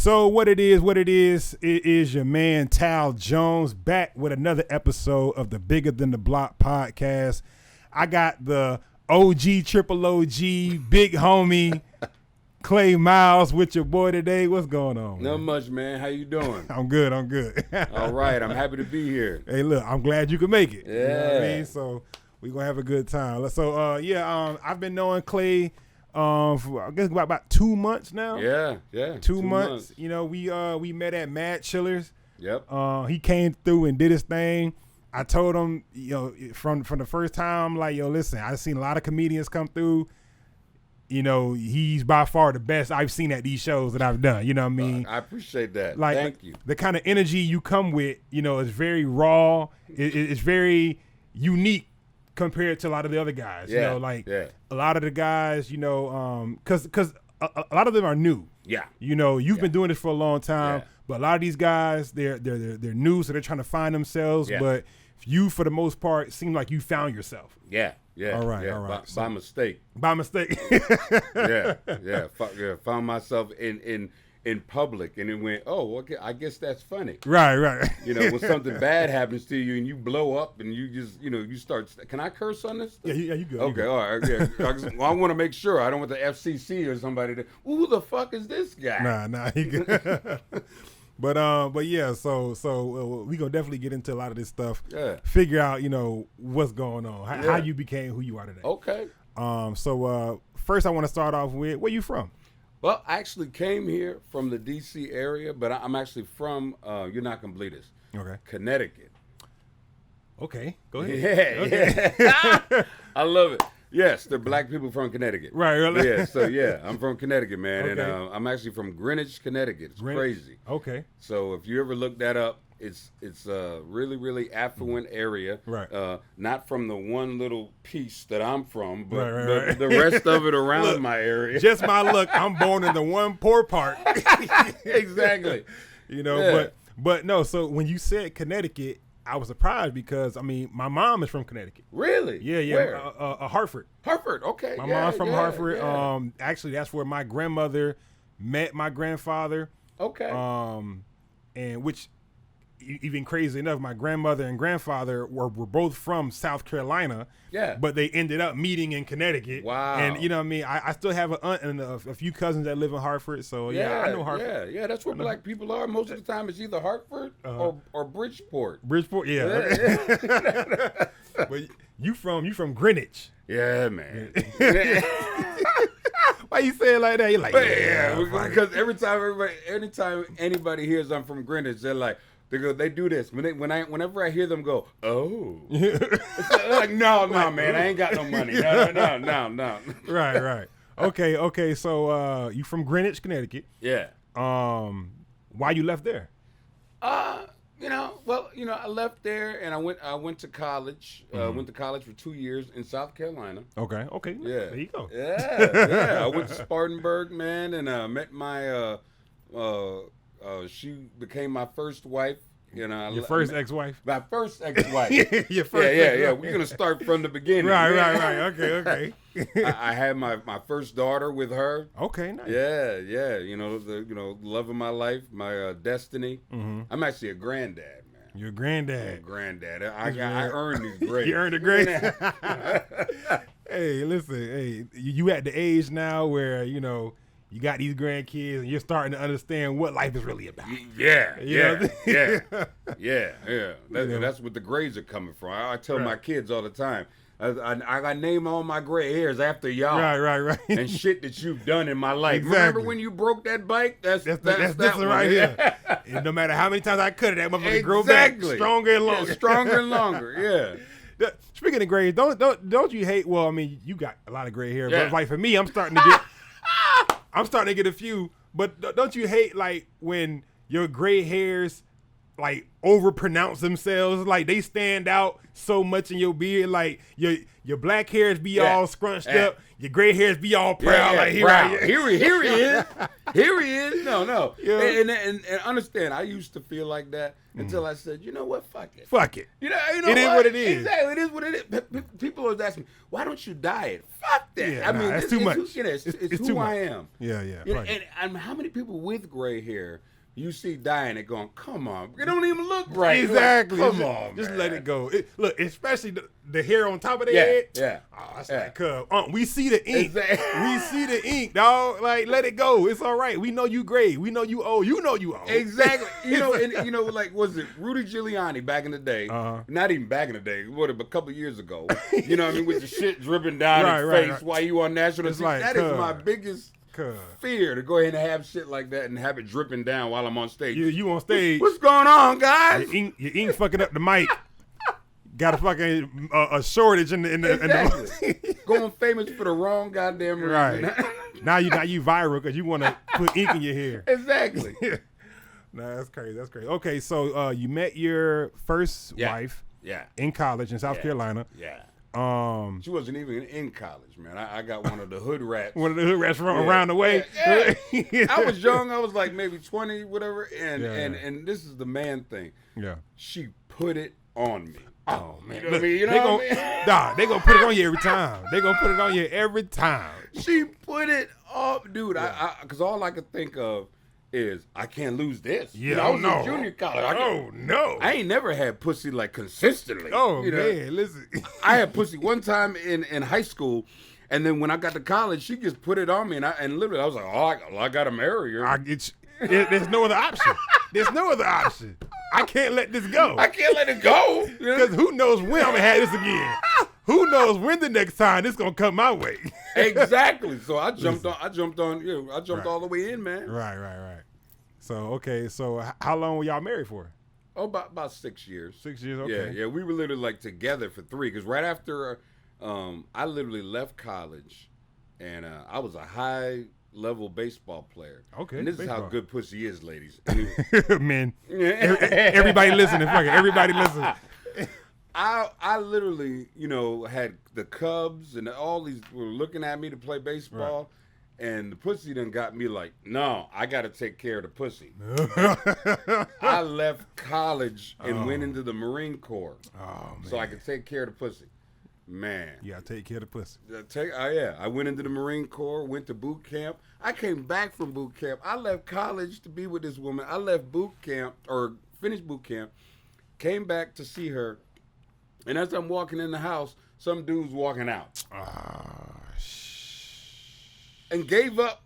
So what it is, it is your man Tal Jones back with another episode of the Bigger Than the Block podcast. I got the OG, triple OG, big homie, Clay Miles with your boy today. What's going on? Not much, man. How you doing? I'm good. All right. I'm happy to be here. Hey, look, I'm glad you could make it. Yeah. You know what I mean? So we're going to have a good time. So, I've been knowing Clay for I guess about 2 months now. Yeah. 2 months. You know, we met at Mad Chillers. Yep. He came through and did his thing. I told him, you know, from the first time, like, yo, listen, I've seen a lot of comedians come through. You know, he's by far the best I've seen at these shows that I've done. You know what I mean? I appreciate that. Like, thank you. The kind of energy you come with, you know, is very raw. It's very unique compared to a lot of the other guys. Yeah. You know, like a lot of the guys, you know, because a lot of them are new. Yeah. You know, you've been doing this for a long time, Yeah. but a lot of these guys, they're new, so they're trying to find themselves. Yeah. But you, for the most part, seem like you found yourself. Yeah. All right. By mistake. By mistake. Yeah. Found myself in public, and it went, oh, okay, I guess that's funny. Right. You know, when something bad happens to you and you blow up and you just, you know, you start. Can I curse on this? Yeah, you good. Okay, all right. Yeah. Well, I want to make sure I don't want the FCC or somebody to. Who the fuck is this guy? Nah, he good. But yeah, so we gonna definitely get into a lot of this stuff. Yeah. Figure out, you know, what's going on, how you became who you are today. Okay. So first I want to start off with, where you from? Well, I actually came here from the D.C. area, but I'm actually from, you're not going to believe this, Okay. Connecticut. Okay, go ahead. Yeah. I love it. Yes, they're black people from Connecticut. Right. Yeah, I'm from Connecticut, man. Okay. And I'm actually from Greenwich, Connecticut. It's crazy. Okay. So if you ever look that up, it's a really, really affluent area. Right. Not from the one little piece that I'm from, but Right. the rest of it around Look, my area. Just my look, I'm born in the one poor part. Exactly. You know, Yeah. but no, so when you said Connecticut, I was surprised because, I mean, my mom is from Connecticut. Really? Yeah. Where? Hartford. Hartford, okay. My mom's from Hartford. Yeah. Actually, that's where my grandmother met my grandfather. Okay. And which, even crazy enough, my grandmother and grandfather were both from South Carolina. Yeah. But they ended up meeting in Connecticut. Wow. And you know what I mean? I still have an aunt and a few cousins that live in Hartford. So yeah, I know Hartford. Yeah, that's where black people are. Most of the time it's either Hartford or Bridgeport. Bridgeport, yeah. But you from Greenwich. Yeah, man. Why you say it like that? You're like, because anytime anybody hears I'm from Greenwich, they're like, they do this. Whenever I hear them go, oh, it's like, no, man, I ain't got no money. No. Right. Okay. So you from Greenwich, Connecticut? Yeah. Why you left there? I left there and I went to college. Went to college for 2 years in South Carolina. Okay. Yeah. There you go. Yeah. I went to Spartanburg, man, and met my. She became my first wife. You know, Your first ex-wife? My first ex-wife. Your first Yeah. We're gonna start from the beginning. Right. Okay. I had my first daughter with her. Okay, nice. Yeah. You know, the love of my life, my destiny. Mm-hmm. I'm actually a granddad, man. Your granddad. I'm a granddad. I earned these grades. You earned a grade. Hey, listen. Hey, you at the age now where you know. You got these grandkids, and you're starting to understand what life is really about. Yeah. That's what the grades are coming from. I tell my kids all the time, I name all my gray hairs after y'all. Right. And shit that you've done in my life. Exactly. Remember when you broke that bike? That's this one right here. And no matter how many times I cut it, that motherfucker grow back stronger and longer. Yeah, stronger and longer. Yeah. Speaking of grades, don't you hate? Well, I mean, you got a lot of gray hair, but like for me, I'm starting to get a few. But don't you hate like when your gray hairs like overpronounce themselves. Like they stand out so much in your beard. Like your black hairs be all scrunched up. Your gray hairs be all proud. Like here he is. Here he is. No. Yeah. And understand, I used to feel like that until I said, you know what? Fuck it. Fuck it. You know it is what it is. Exactly. It is what it is. People always ask me, why don't you dye it? Fuck that. Yeah, I mean, it's too much. It's too who much. I am. Yeah. You know, and how many people with gray hair you see dyeing it going, come on. It don't even look right. Exactly. Like, come on, just man. let it go. Look, especially the hair on top of their head. Yeah. Oh, that's like, we see the ink. Exactly. We see the ink, dog. Like, let it go. It's all right. We know you gray. We know you old. You know you old. Exactly. Like, was it Rudy Giuliani back in the day? Not even back in the day. What, a couple of years ago. You know what I mean? With the shit dripping down his face while you on national TV. Like, that is my biggest fear, to go ahead and have shit like that and have it dripping down while I'm on stage. You on stage. What's going on, guys? Your ink fucking up the mic. Got a fucking a shortage in the exactly. Going famous for the wrong goddamn reason. Right. now you viral because you want to put ink in your hair. Exactly. Nah, that's crazy. Okay, so you met your first wife in college in South Carolina. Yeah. She wasn't even in college, man. I got one of the hood rats. One of the hood rats from around the way. Yeah. I was young. I was like maybe 20, whatever. And this is the man thing. Yeah. She put it on me. Oh man. You know what I mean? You know what I mean? Nah, they gonna put it on you every time. They gonna put it on you every time. She put it up, dude. Because all I could think of is I can't lose this. Yeah, I was in junior college. No. I ain't never had pussy like consistently. Oh, you know? man, listen. I had pussy one time in high school, and then when I got to college, she just put it on me, and literally I was like, I got to marry her. There's no other option. There's no other option. I can't let this go. I can't let it go. Because who knows when I'm going to have this again. Who knows when the next time this going to come my way. Exactly. So I jumped on, all the way in, man. Right. So how long were y'all married for? Oh, about 6 years. 6 years, okay. Yeah. We were literally like together for 3, because right after I literally left college, and I was a high-level baseball player. Okay. And this is how good pussy is, ladies. Men. Everybody listening. Fuck it. Everybody listening. I literally, had the Cubs and all these were looking at me to play baseball. Right. And the pussy done got me like, no, I got to take care of the pussy. I left college and went into the Marine Corps. Oh, man. So I could take care of the pussy. Man. You got to take care of the pussy. I went into the Marine Corps, went to boot camp. I came back from boot camp. I left college to be with this woman. I left boot camp, or finished boot camp, came back to see her. And as I'm walking in the house, some dude's walking out. And gave up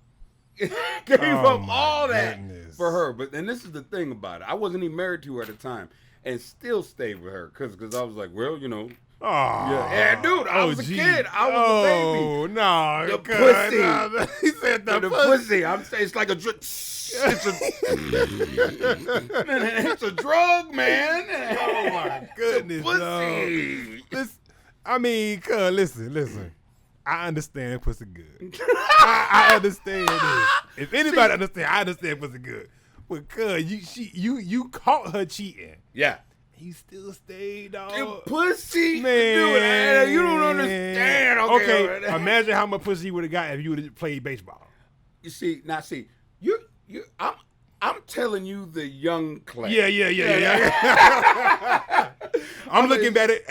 all that for her. And this is the thing about it. I wasn't even married to her at the time, and still stayed with her because I was like, well, yeah, dude, I was a kid. I was a baby. Oh, no. The pussy. No. He said the pussy. I'm saying it's like a drug. It's a drug, man. Oh, my goodness. Pussy. Listen. I understand pussy good. I understand this. If anybody understand, I understand pussy good. But you caught her cheating. Yeah. He still stayed, dog. The pussy, man. Dude, you don't understand. Okay, imagine how much pussy you would have got if you would have played baseball. You see, I'm telling you the young Clay. Yeah. I'm looking at it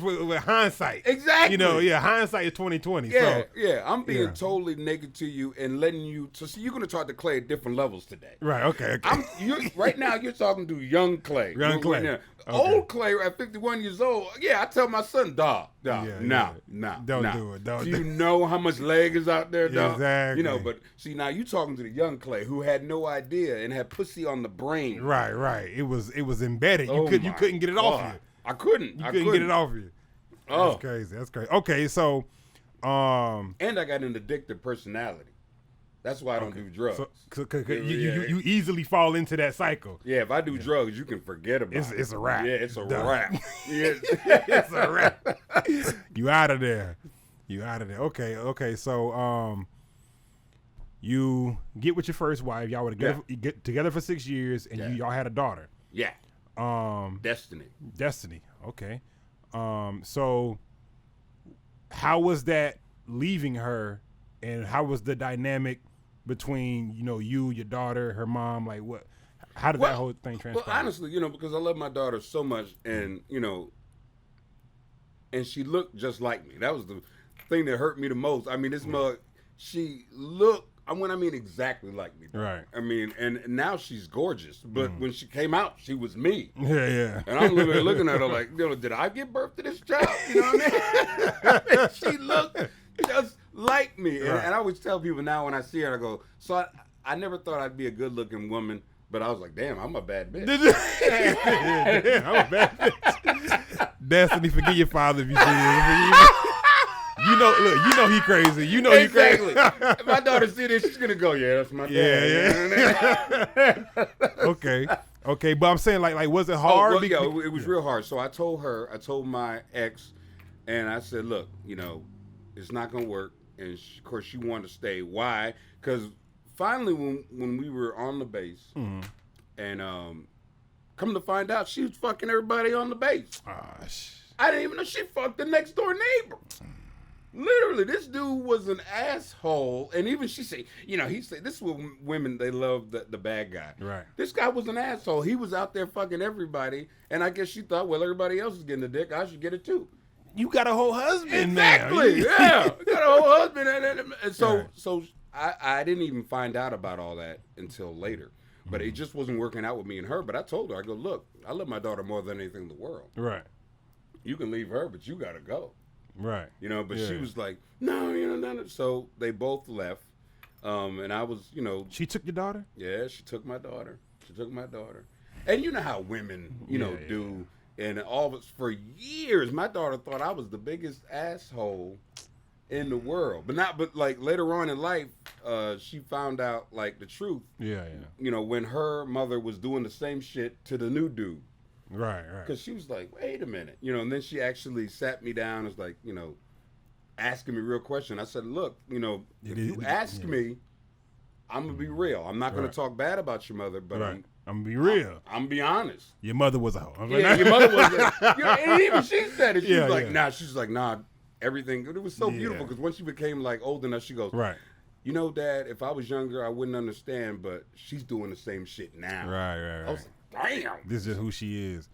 with hindsight. Exactly. Hindsight is 2020. Yeah. I'm being totally naked to you and letting you. So see, you're gonna talk to Clay at different levels today. Right. Okay. Right now, you're talking to young Clay. Young Clay. Okay. Old Clay at 51 years old. Yeah, I tell my son, dog. Nah. Don't do it. Do you know how much leg is out there, dog? Exactly. But see, now you talking to the young Clay who had no idea and had pussy on the brain. Right. It was embedded. You couldn't get it off you. I couldn't get it off you. That's crazy. Okay, so and I got an addictive personality. That's why I don't do drugs. You easily fall into that cycle. Yeah, if I do drugs, you can forget about it. It's a wrap. Yeah, it's a wrap. It's a wrap. You out of there. Okay. So you get with your first wife. Y'all were together for 6 years, and y'all had a daughter. Yeah. Destiny. Okay. So how was that leaving her, and how was the dynamic between, you, your daughter, her mom? Like, what? How did that whole thing transpire? Well, honestly, because I love my daughter so much, and and she looked just like me. That was the thing that hurt me the most. I mean, this mug, she looked. I mean, exactly like me. Right. I mean, and now she's gorgeous. But when she came out, she was me. Yeah. And I'm looking at her like, did I give birth to this child? You know what I mean? She looked just like me. Right. And I always tell people now when I see her, I go, so I never thought I'd be a good-looking woman, but I was like, damn, I'm a bad bitch. Damn, I'm a bad bitch. Destiny, forgive your father if you see this. Look, he crazy. He crazy. If my daughter see this, she's gonna go, yeah, that's my dad. Yeah. Okay, but I'm saying like, was it hard? It was real hard. So I told my ex, and I said, look, it's not gonna work. And of course, she wanted to stay. Why? Because finally, when we were on the base, and come to find out, she was fucking everybody on the base. I didn't even know she fucked the next door neighbor. Literally, this dude was an asshole. And even she said, he said, this is what women, they love the bad guy. Right. This guy was an asshole. He was out there fucking everybody. And I guess she thought, well, everybody else is getting the dick. I should get it too. You got a whole husband exactly. now. Yeah. I got a whole husband. And so I didn't even find out about all that until later. But it just wasn't working out with me and her. But I told her, I go, look, I love my daughter more than anything in the world. Right. You can leave her, but you got to go. Right. But she was like, no, no. So they both left. And I was, She took your daughter? Yeah, she took my daughter. And you know how women, do. And all of us, for years, my daughter thought I was the biggest asshole in the world. But like later on in life, she found out like the truth. Yeah. When her mother was doing the same shit to the new dude. Right. Because she was like, wait a minute. And then she actually sat me down and was like, asking me real question. I said, look, if you ask me, I'm going to be real. I'm not going to talk bad about your mother, but I'm going to be real. I'm going to be honest. Your mother was a hoe. Your mother was and even she said it. She was like, nah. She's like, nah, everything. It was so beautiful because when she became like old enough, she goes, right. Dad, if I was younger, I wouldn't understand, but she's doing the same shit now. Right. I was like, damn. This is who she is.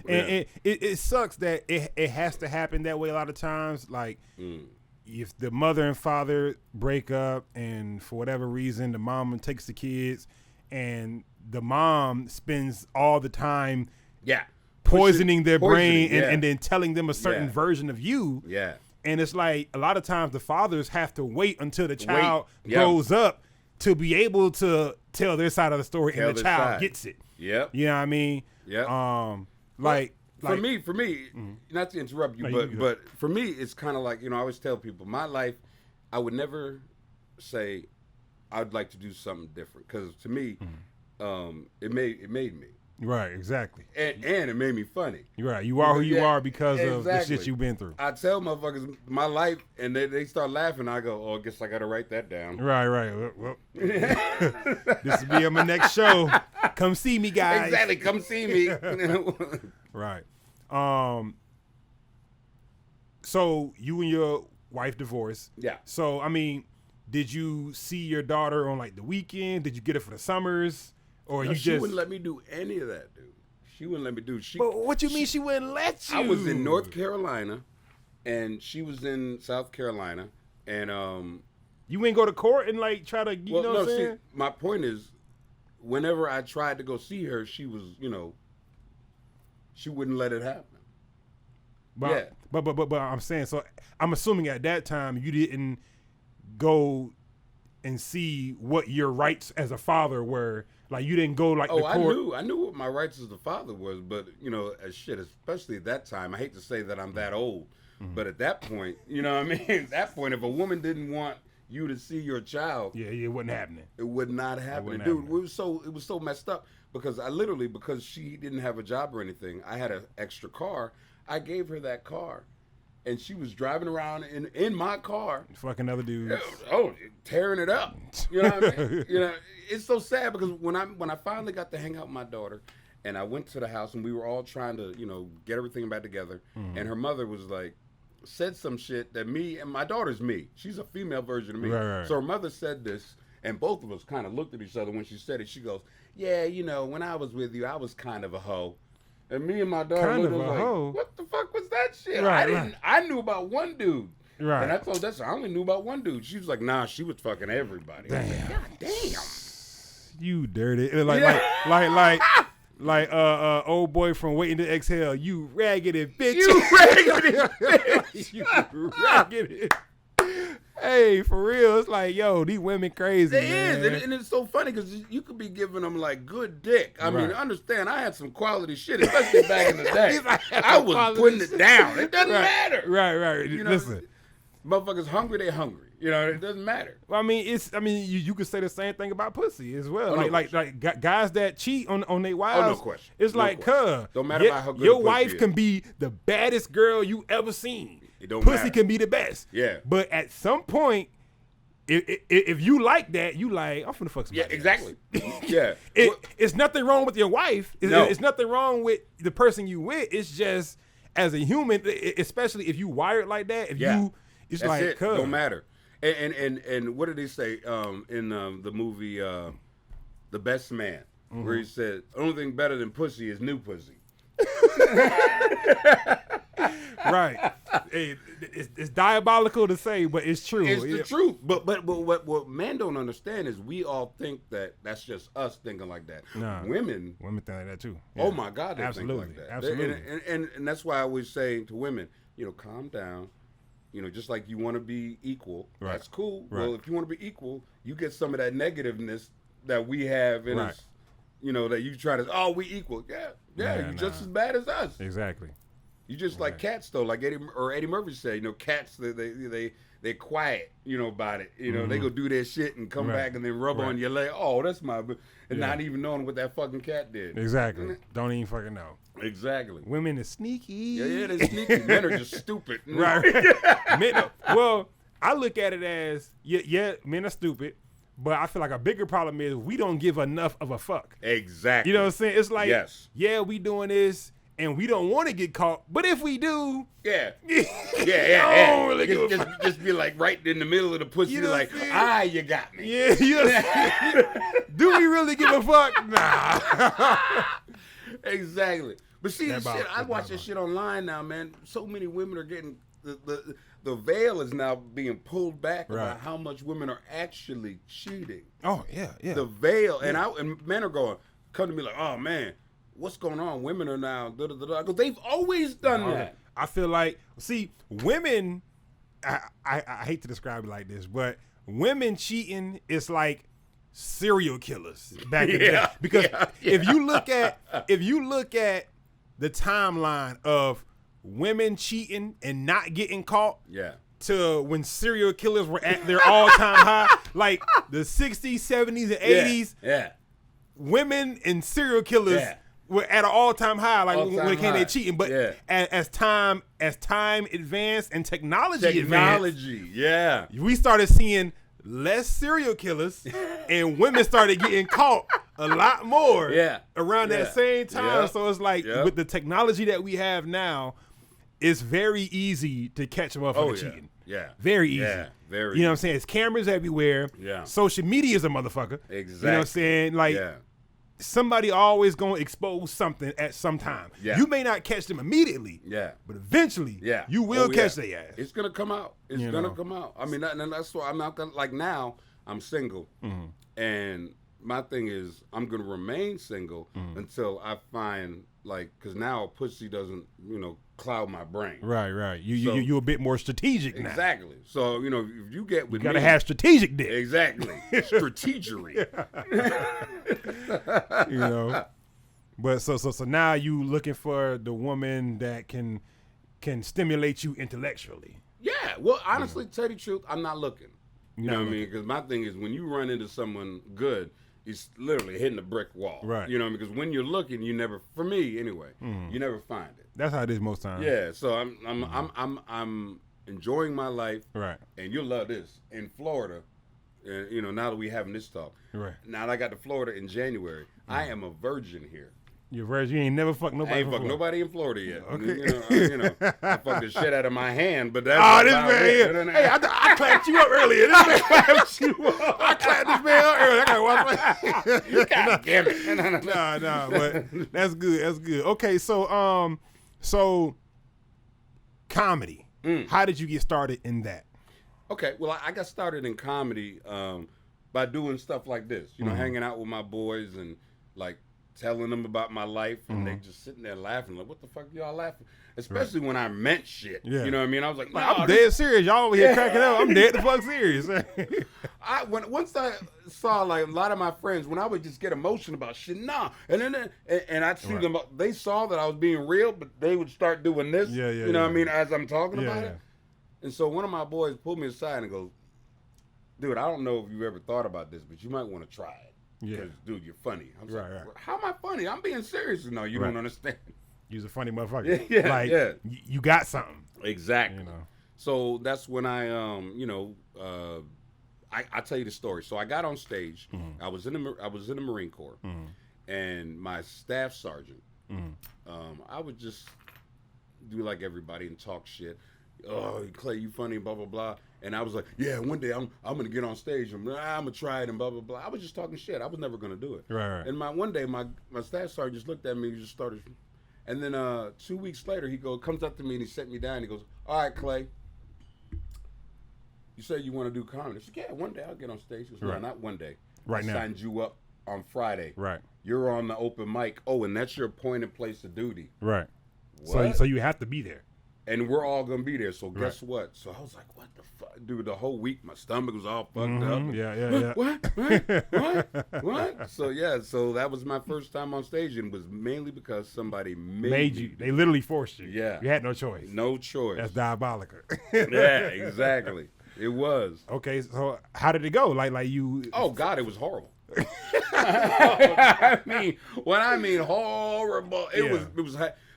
Yeah. And it sucks that it has to happen that way a lot of times. Like, if the mother and father break up and for whatever reason the mom takes the kids and the mom spends all the time poisoning their brain and then telling them a certain version of you. Yeah. And it's like a lot of times the fathers have to wait until the child grows up to be able to tell their side of the story and the child gets it. Yep. You know what I mean? Yeah. For me, not to interrupt you, but for me, it's kind of like, I always tell people, my life, I would never say I'd like to do something different because to me, it made me. Right, exactly. And it made me funny. You're right. You are who you are because of the shit you've been through. I tell motherfuckers my life, and they start laughing. I go, I guess I got to write that down. Right. Well, this will be on my next show. Come see me, guys. Exactly. Come see me. Right. So you and your wife divorced. Yeah. So, I mean, did you see your daughter on like the weekend? Did you get her for the summers? Or she wouldn't let me do any of that, dude. She wouldn't let me do. But what you mean she wouldn't let you? I was in North Carolina, and she was in South Carolina, and you ain't go to court and like try to, know what I'm saying? See, my point is, whenever I tried to go see her, she was, she wouldn't let it happen. But I'm saying, so I'm assuming at that time you didn't go and see what your rights as a father were. Like you didn't go like the court. I knew what my rights as a father was, but as shit, especially at that time. I hate to say that I'm that old, but at that point, you know what I mean? At that point, if a woman didn't want you to see your child, it wasn't happening. It would not happen, dude. It was so messed up because because she didn't have a job or anything. I had an extra car. I gave her that car. And she was driving around in my car. Fucking other dudes. Tearing it up. You know what I mean? It's so sad because when I finally got to hang out with my daughter, And I went to the house, and we were all trying to, get everything back together. And her mother was like, said some shit that me, and my daughter's me. She's a female version of me. Right. So her mother said this, and both of us kind of looked at each other when she said it. She goes, yeah, when I was with you, I was kind of a hoe. And me and my daughter looked like, hoe? What the fuck was that shit? I knew about one dude. Right. And I told her, I only knew about one dude. She was like, nah, she was fucking everybody. Damn. Like, God damn. You dirty. Like old boy from Waiting to Exhale. You raggedy bitch. You raggedy bitch. You raggedy. Hey, for real, it's like, yo, these women crazy. It is, and it's so funny because you could be giving them like good dick. I mean, understand? I had some quality shit, especially back in the day. I was putting it down. It doesn't matter. Right. Listen, motherfuckers hungry, they hungry. It doesn't matter. Well, you could say the same thing about pussy as well. Oh, like guys that cheat on their wives. Oh, no question. It's no like, don't matter about how good your wife can be the baddest girl you ever seen. It don't pussy matter. Can be the best. Yeah. But at some point, if you like that, you like, I'm finna fuck somebody. Yeah, exactly. Yeah. It's nothing wrong with your wife. It's nothing wrong with the person you with. It's just as a human, especially if you wired like that. It's that's like, it. Don't matter. And what did they say in the movie The Best Man, where he said, only thing better than pussy is new pussy. Right. Hey, it's diabolical to say, but it's true. It's the truth. But what men don't understand is we all think that that's just us thinking like that. Nah, women think like that too. Yeah. Oh my God, they think like that. Absolutely. And that's why I always say to women, calm down. Just like you want to be equal, that's cool. Right. Well, if you want to be equal, you get some of that negativeness that we have in us. That you try to, we equal. Yeah, you're just as bad as us. Exactly. You just like cats, though, like Eddie Murphy said. Cats they quiet, about it. They go do their shit and come back and then rub on your leg. Oh, that's my, and not even knowing what that fucking cat did. Exactly. Don't even fucking know. Exactly. Women is sneaky. Yeah, they're sneaky. Men are just stupid. Right. Well, I look at it as men are stupid. But I feel like a bigger problem is we don't give enough of a fuck. Exactly. You know what I'm saying? It's like, we doing this, and we don't want to get caught. But if we do, yeah. I don't really give a fuck. Just be like right in the middle of the pussy, you got me. Yeah, do we really give a fuck? Nah. Exactly. But see, I watch this shit online now, man. So many women are getting the veil is now being pulled back about how much women are actually cheating. Oh yeah. The veil, and men are come to me like, oh man, what's going on? Women are now because they've always done that. I feel like, women. I hate to describe it like this, but women cheating is like serial killers back in the day. Because if you look at the timeline of women cheating and not getting caught, to when serial killers were at their all-time high, like the 60s, 70s, and 80s, women and serial killers were at an all-time high, like when it came to cheating. But as time advanced and technology advanced, we started seeing less serial killers and women started getting caught a lot more around that same time. So it's like with the technology that we have now, it's very easy to catch a motherfucker cheating. Yeah. Very easy. Yeah, very You know what I'm saying? It's cameras everywhere. Yeah. Social media is a motherfucker. Exactly. You know what I'm saying? Like, somebody always going to expose something at some time. Yeah. You may not catch them immediately. Yeah. But eventually, you will catch their ass. It's going to come out. It's going to come out. I mean, that's why I'm not going to, like now, I'm single. Mm-hmm. And my thing is, I'm going to remain single until I find, like, because now pussy doesn't, cloud my brain. Right. You a bit more strategic now. Exactly. So, if you get with me. You got to have strategic dick. Exactly. Strategery. But so now you looking for the woman that can stimulate you intellectually. Yeah. Well, honestly, to tell you the truth, I'm not looking. You know what I mean? Because my thing is when you run into someone good, it's literally hitting a brick wall. Right. Because when you're looking, you never, for me anyway, you never find it. That's how it is most times. Yeah. So I'm enjoying my life. Right. And you'll love this. In Florida, now that we having this talk. Right. Now that I got to Florida in January, I am a virgin here. You're virgin. You ain't never fucked nobody. I ain't fucked nobody in Florida yet. Okay. You know, I fucked the shit out of my hand, but that's oh, this man here. Hey, I clapped you up earlier. This man clapped you up. I clapped this man up earlier. I gotta watch my. God damn it. Nah, but that's good. That's good. Okay, so comedy. How did you get started in that? Okay, well, I got started in comedy by doing stuff like this. You know, hanging out with my boys and like telling them about my life, and they just sitting there laughing, like, what the fuck y'all laughing? Especially when I meant shit. Yeah. You know what I mean? I was like, I'm dead serious. Y'all over here cracking up. I'm dead the fuck serious. Once I saw like a lot of my friends, when I would just get emotional about shit, and I'd see them, they saw that I was being real, but they would start doing this. You know what I mean? As I'm talking about it. And so one of my boys pulled me aside and goes, dude, I don't know if you've ever thought about this, but you might want to try it. Because, dude, you're funny. I was like, how am I funny? I'm being serious. No, you don't understand. You're a funny motherfucker. You got something. Exactly. You know. So that's when I, I tell you the story. So I got on stage. I was in the Marine Corps, and my staff sergeant. I would just do like everybody and talk shit. Oh, Clay, you funny, blah blah blah. And I was like, yeah, one day I'm gonna get on stage and I'm gonna try it and blah blah blah. I was just talking shit. I was never gonna do it. Right. And one day my staff sergeant just looked at me and just started. And then 2 weeks later, he comes up to me and he set me down. And he goes, all right, Clay, you said you want to do comedy. I said, yeah, one day I'll get on stage. He goes, no, not one day. Right now. I signed you up on Friday. Right. You're on the open mic. Oh, and that's your appointed place of duty. Right. What? So you have to be there. And we're all going to be there. So guess what? So I was like, what the fuck? Dude, the whole week, my stomach was all fucked up. Yeah. What? So that was my first time on stage, and it was mainly because somebody made you. They literally forced you. Yeah. You had no choice. No choice. That's diabolical. Yeah, exactly. It was. Okay, so how did it go? Like you... Oh, God, it was horrible. I mean horrible. It was.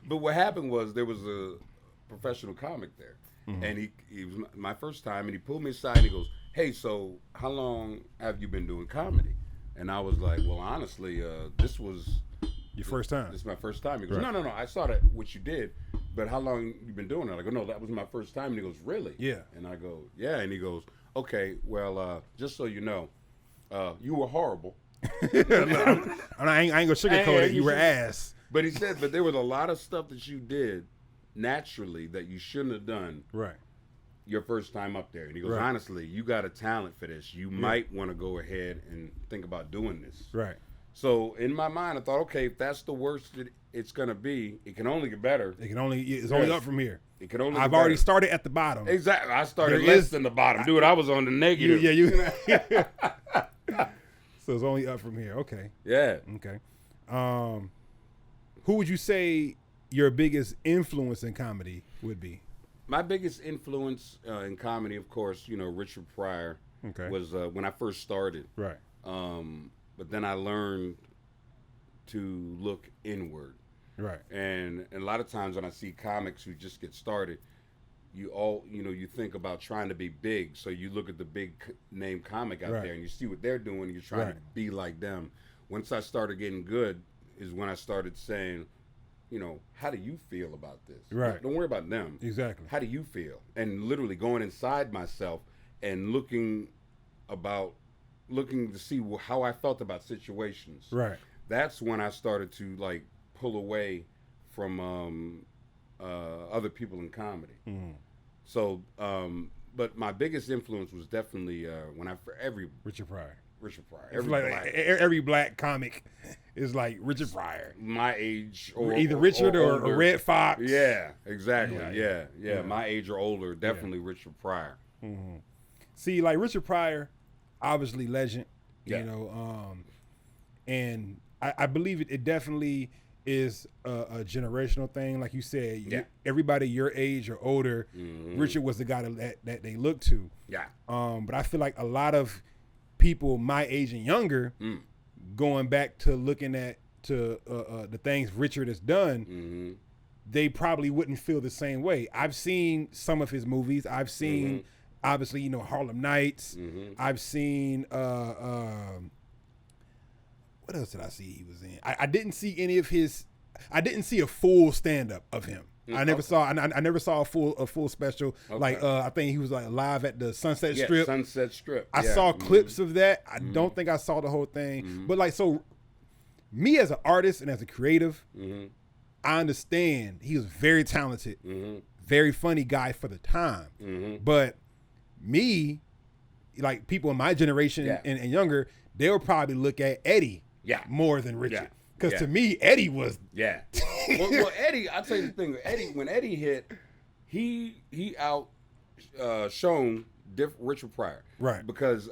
But what happened was there was a professional comic there, and he was my first time, and he pulled me aside and he goes, hey, so how long have you been doing comedy? And I was like, well, honestly, this was your first time. This is my first time. He goes, no, I saw that what you did, but how long you been doing it? I go, no, that was my first time. And he goes, really? Yeah. And I go, yeah. And he goes, okay, well, just so you know, you were horrible. I ain't gonna sugarcoat it. You were ass. But he said, but there was a lot of stuff that you did naturally that you shouldn't have done. Right. Your first time up there. And he goes, honestly, you got a talent for this. You might want to go ahead and think about doing this. Right. So in my mind, I thought, okay, if that's the worst it's going to be, it can only get better. It's only up from here. It can only I've already started at the bottom. Exactly. I started less than the bottom. Dude, I was on the negative. Yeah. So it's only up from here. Okay. Yeah. Okay. Who would you say your biggest influence in comedy would be? My biggest influence in comedy, of course, Richard Pryor was when I first started. Right. But then I learned to look inward. Right. And a lot of times when I see comics who just get started, you think about trying to be big. So you look at the big name comic out there and you see what they're doing and you're trying to be like them. Once I started getting good is when I started saying, how do you feel about this? Right. Don't worry about them. Exactly. How do you feel? And literally going inside myself and looking to see how I felt about situations. Right. That's when I started to like pull away from other people in comedy. Mm-hmm. So, but my biggest influence was definitely Richard Pryor. Every black comic is like Richard Pryor. My age, or either Richard or Red Fox. Yeah, exactly. Yeah. My age or older, definitely Richard Pryor. Mm-hmm. See, like Richard Pryor, obviously legend. And I believe it definitely is a generational thing. Like you said, everybody your age or older, Richard was the guy that they looked to. Yeah. But I feel like a lot of people my age and younger going back to looking at the things Richard has done, they probably wouldn't feel the same way. I've seen some of his movies. I've seen obviously Harlem Nights. I've seen what else did I see he was in? I didn't see any of his. I didn't see a full stand up of him. I never saw. I never saw a full special. Okay. Like I think he was like live at the Sunset Strip. Sunset Strip. I saw clips of that. I don't think I saw the whole thing. But like, so me as an artist and as a creative, I understand he was very talented, very funny guy for the time. But me, like people in my generation and younger, they'll probably look at Eddie more than Richard. Because to me, Eddie was well, Eddie, I'll tell you the thing. Eddie, when Eddie hit, he out shown Richard Pryor, right? Because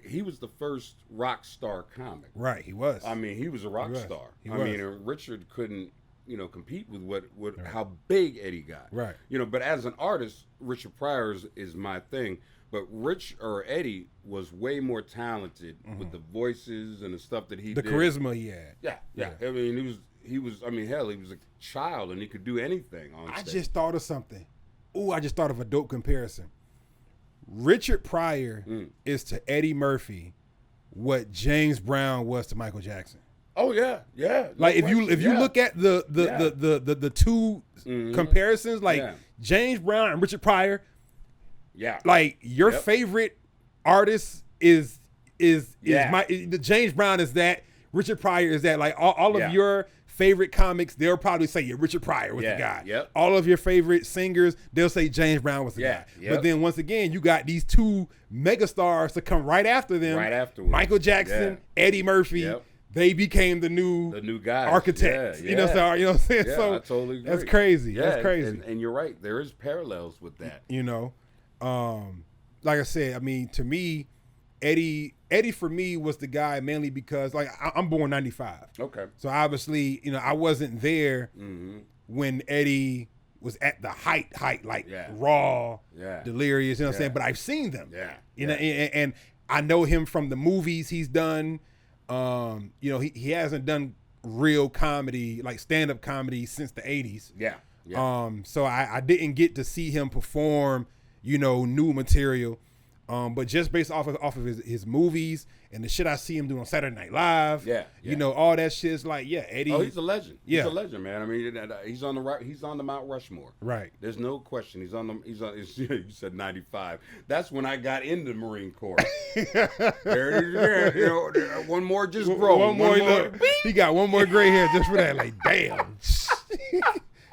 he was the first rock star comic, right? He was. I mean, he was a rock star. I mean, Richard couldn't, compete with what how big Eddie got, right? But as an artist, Richard Pryor is my thing. But Eddie was way more talented with the voices and the stuff that he did. The charisma he had. Yeah. I mean, he was. I mean, hell, he was a child and he could do anything on stage. I just thought of something. I just thought of a dope comparison. Richard Pryor is to Eddie Murphy what James Brown was to Michael Jackson. Oh yeah. Like if you look at the two comparisons, like James Brown and Richard Pryor. Yeah. Like your favorite artist is the James Brown is that, Richard Pryor is that. Like all of your favorite comics, they'll probably say Richard Pryor was the guy. Yep. All of your favorite singers, they'll say James Brown was the guy. Yep. But then once again, you got these two megastars to come right after them. Right afterwards. Michael Jackson, Eddie Murphy. Yep. They became the new guys. architects. Yeah. You know what I'm saying? Yeah, So I totally agree. that's crazy. Yeah, That's crazy. And you're right. There is parallels with that. Like I said, I mean, to me, Eddie for me was the guy mainly because like I'm born 95. Okay. So obviously, I wasn't there when Eddie was at the height, like Raw, Delirious, you know what I'm saying? But I've seen them. You know, and I know him from the movies he's done. He hasn't done real comedy, like stand-up comedy since the 80s. So I didn't get to see him perform, new material. But just based off of his movies and the shit I see him do on Saturday Night Live, all that shit's like, Eddie. Oh, he's a legend. He's a legend, man. I mean, he's on the Mount Rushmore. Right. There's no question. He's on. You said 95. That's when I got into the Marine Corps. There, one more just broke. One more. He got one more gray hair just for that. Like, damn.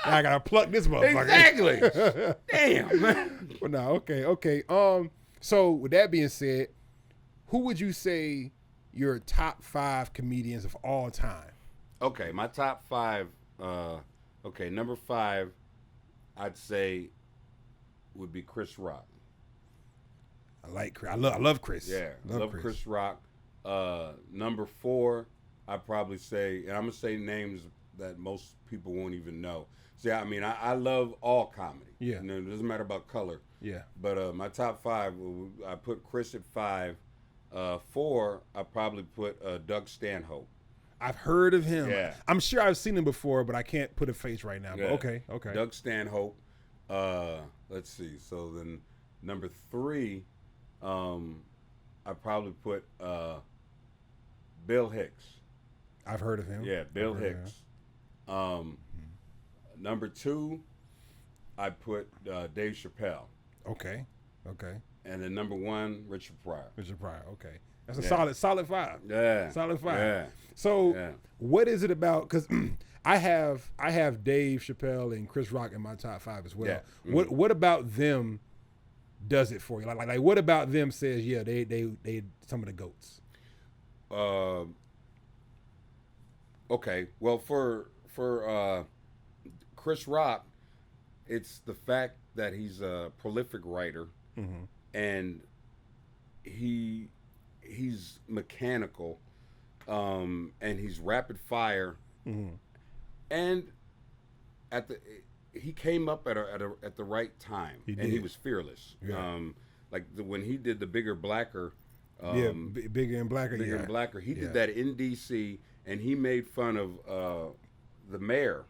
I gotta pluck this motherfucker. Exactly. Damn, man. Well, no, okay. So with that being said, who would you say your top 5 comedians of all time? Okay, my top 5. Number 5, I'd say would be Chris Rock. I like Chris. I love Chris. Yeah, love Chris Rock. Number 4, I'd probably say, and I'm gonna say names that most people won't even know. See, I mean, I love all comedy. Yeah. It doesn't matter about color. Yeah. But my top 5, I put Chris at 5. 4, I probably put Doug Stanhope. I've heard of him. Yeah. I'm sure I've seen him before, but I can't put a face right now. Yeah. But okay. Doug Stanhope. Let's see. So then number 3, I probably put Bill Hicks. I've heard of him. Yeah, Bill Hicks. Number 2, I put Dave Chappelle. Okay. And then number 1, Richard Pryor. Okay. That's a solid 5. Yeah. Solid 5. Yeah. So what is it about? Because I have Dave Chappelle and Chris Rock in my top 5 as well. Yeah. What about them does it for you? Like what about them says, they some of the GOATs? Okay. Well, for Chris Rock, it's the fact that he's a prolific writer, and he's mechanical, and he's rapid fire, and he came up at the right time, and he was fearless. Yeah. When he did the Bigger Blacker. Bigger and Blacker. He did that in D.C. and he made fun of the mayor.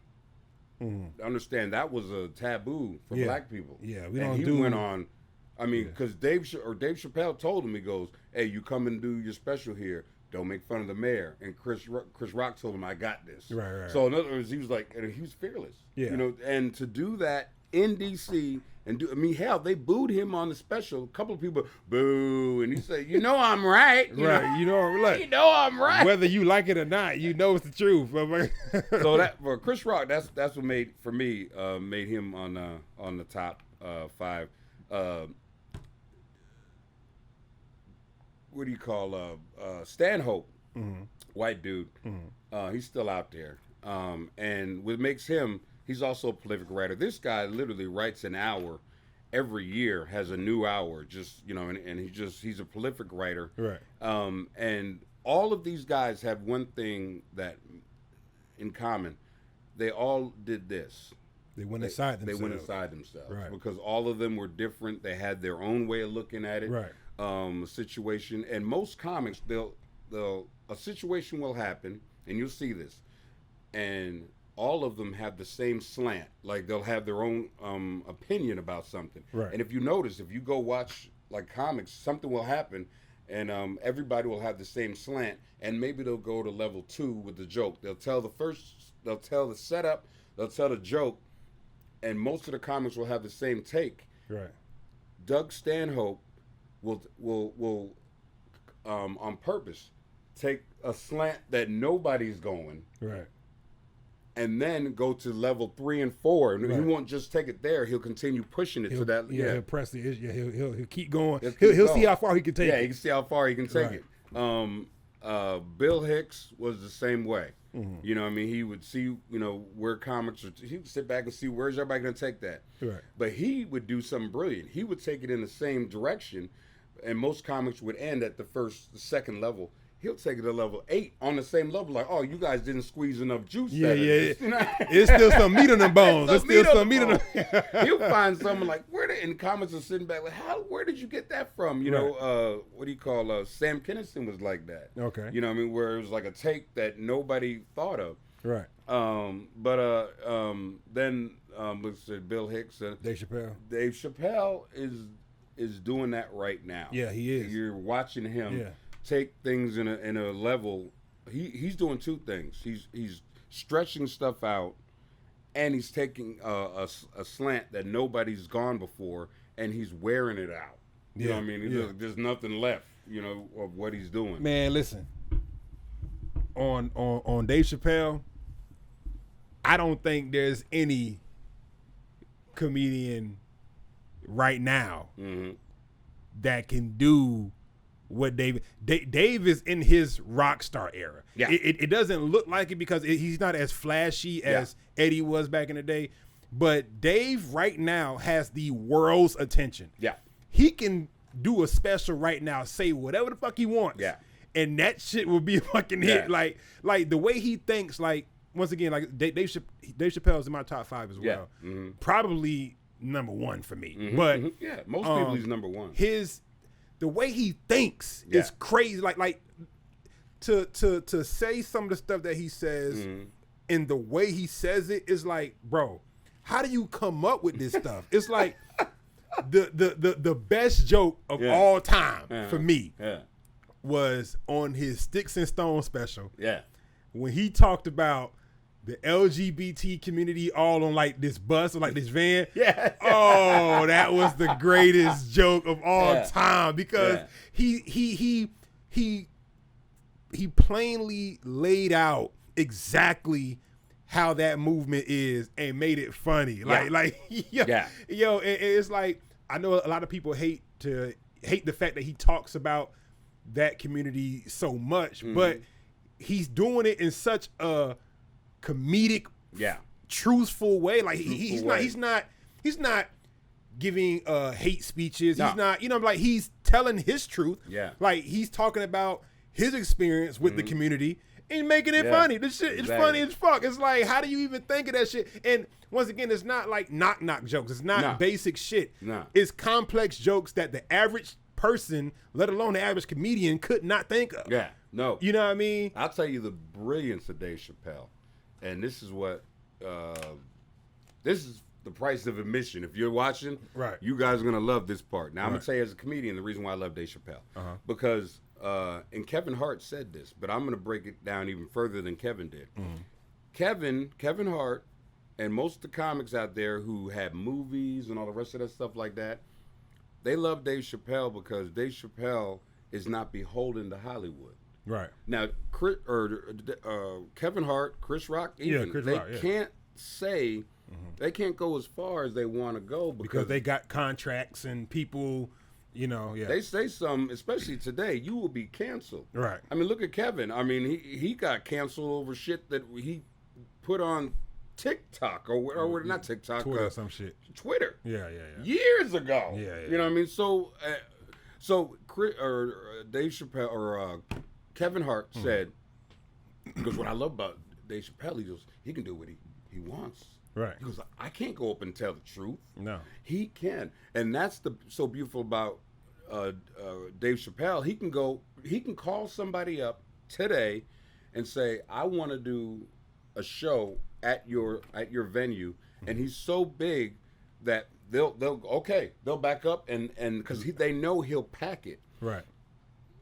Understand that was a taboo for black people. Yeah, he went on. I mean, because Dave Chappelle told him, he goes, "Hey, you come and do your special here. don't make fun of the mayor. And Chris Rock told him, I got this. Right. So in other words, he was like, and he was fearless. Yeah. You know, and to do that in D.C. and hell, they booed him on the special. A couple of people, boo, and he said, you know I'm right. You know I'm right. Whether you like it or not, you know it's the truth. So that for Chris Rock, that's what made him on the top 5. What do you call Stanhope, white dude? He's still out there, and what makes him, he's also a prolific writer. This guy literally writes an hour every year, has a new hour, just and he's a prolific writer, right? And all of these guys have one thing that in common: they all did this. They went inside themselves. They went inside themselves, right? Because all of them were different. They had their own way of looking at it, right? Situation. And most comics, a situation will happen, and you'll see this, and all of them have the same slant. Like they'll have their own opinion about something. Right. And if you notice, if you go watch like comics, something will happen, and everybody will have the same slant, and maybe they'll go to level 2 with the joke. They'll tell the setup, they'll tell the joke, and most of the comics will have the same take. Right. Doug Stanhope will on purpose take a slant that nobody's going, right, and then go to level 3 and 4. And right. He won't just take it there. He'll continue pushing it to that. Yeah, he'll press the issue. Yeah, he'll keep going. He'll He'll see how far he can take it. Yeah, he can see how far he can take it. Bill Hicks was the same way. Mm-hmm. You know what I mean? He would see, where comics are. He would sit back and see where's everybody going to take that. Right. But he would do something brilliant. He would take it in the same direction, and most comics would end at the second level. He'll take it to level 8 on the same level. Like, oh, you guys didn't squeeze enough juice. Yeah. It's still some meat on the bones. There's still some meat on the bones. He'll find someone like, and comics are sitting back like, where did you get that from? What do you call, Sam Kinison was like that. Okay. You know what I mean? Where it was like a take that nobody thought of. Right. Then let's say Bill Hicks. Dave Chappelle. Dave Chappelle is doing that right now. Yeah, he is. You're watching him. Yeah. Take things in a level. He's doing two things. He's stretching stuff out, and he's taking a slant that nobody's gone before, and he's wearing it out. You know what I mean? There's nothing left, of what he's doing. Man, listen. On Dave Chappelle, I don't think there's any comedian right now that can do what Dave is in his rock star era. Yeah. It doesn't look like it because he's not as flashy as Eddie was back in the day. But Dave right now has the world's attention. Yeah. He can do a special right now, say whatever the fuck he wants. Yeah. And that shit will be a fucking hit. Like the way he thinks, like, once again, like Dave Chappelle's in my top 5 as well. Yeah. Mm-hmm. Probably number 1 for me. But most people he's number 1. The way he thinks is crazy. Like to say some of the stuff that he says and the way he says it is like, bro, how do you come up with this stuff? It's like the best joke of all time for me was on his Sticks and Stones special. Yeah. When he talked about the LGBT community all on like this bus or like this van. Yeah. Oh, that was the greatest joke of all time because he plainly laid out exactly how that movement is and made it funny. Yo, it's like, I know a lot of people hate the fact that he talks about that community so much, but he's doing it in such a comedic, truthful way. Like he's not giving hate speeches. No. He's not, like he's telling his truth. Yeah. Like he's talking about his experience with the community and making it funny. This shit is funny as fuck. It's like, how do you even think of that shit? And once again, it's not like knock jokes. It's not basic shit. No. It's complex jokes that the average person, let alone the average comedian, could not think of. Yeah. No. You know what I mean? I'll tell you the brilliance of Dave Chappelle. And this is what, this is the price of admission. If you're watching, you guys are going to love this part. Now, I'm going to tell you as a comedian, the reason why I love Dave Chappelle. Because and Kevin Hart said this, but I'm going to break it down even further than Kevin did. Kevin Hart, and most of the comics out there who have movies and all the rest of that stuff like that, they love Dave Chappelle because Dave Chappelle is not beholden to Hollywood. Right. Now, Kevin Hart, Chris Rock, even, they can't say, they can't go as far as they want to go because they got contracts and people, you know, They say something, especially today, you will be canceled. Right. I mean, look at Kevin. I mean, he got canceled over shit that he put on TikTok or not TikTok, Twitter or some shit. Twitter. Yeah. Years ago. Yeah. You know what I mean? So Dave Chappelle or Kevin Hart said, because what I love about Dave Chappelle, he can do what he wants. Right. He goes, I can't go up and tell the truth. No. He can. And that's so beautiful about Dave Chappelle. He can call somebody up today and say, I want to do a show at your venue, and he's so big that they'll back up and because they know he'll pack it. Right.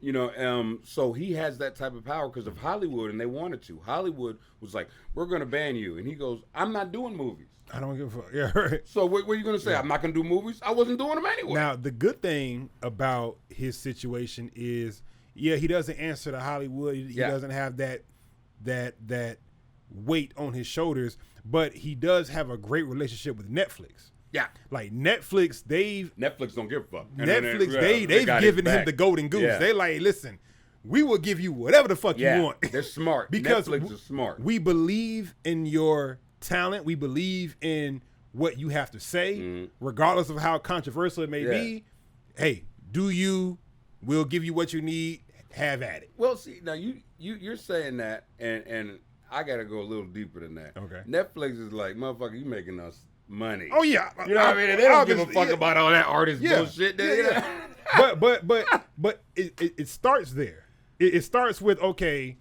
You know, so he has that type of power because of Hollywood, and they wanted to. Hollywood was like, we're going to ban you. And he goes, I'm not doing movies. I don't give a fuck. Yeah, right. So what are you going to say? I'm not going to do movies? I wasn't doing them anyway. Now, the good thing about his situation is, he doesn't answer to Hollywood. He doesn't have that weight on his shoulders, but he does have a great relationship with Netflix. Yeah. Like Netflix don't give a fuck. They've given him the golden goose. Yeah. They like, listen, we will give you whatever the fuck you want. They're smart. Because Netflix is smart. We believe in your talent. We believe in what you have to say, regardless of how controversial it may be. Hey, we'll give you what you need. Have at it. Well, see, now you're saying that, and I got to go a little deeper than that. Okay. Netflix is like, motherfucker, you making us money. Oh yeah, you know what I mean? They don't give a fuck about all that artist bullshit. But it starts there. It starts with, okay,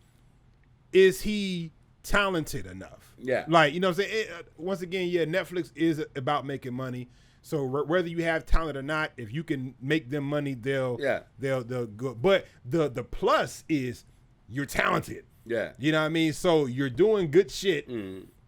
is he talented enough? Yeah. Like, you know what I'm saying? Once again, Netflix is about making money. So whether you have talent or not, if you can make them money, they'll go. But the plus is you're talented. Yeah. You know what I mean? So you're doing good shit.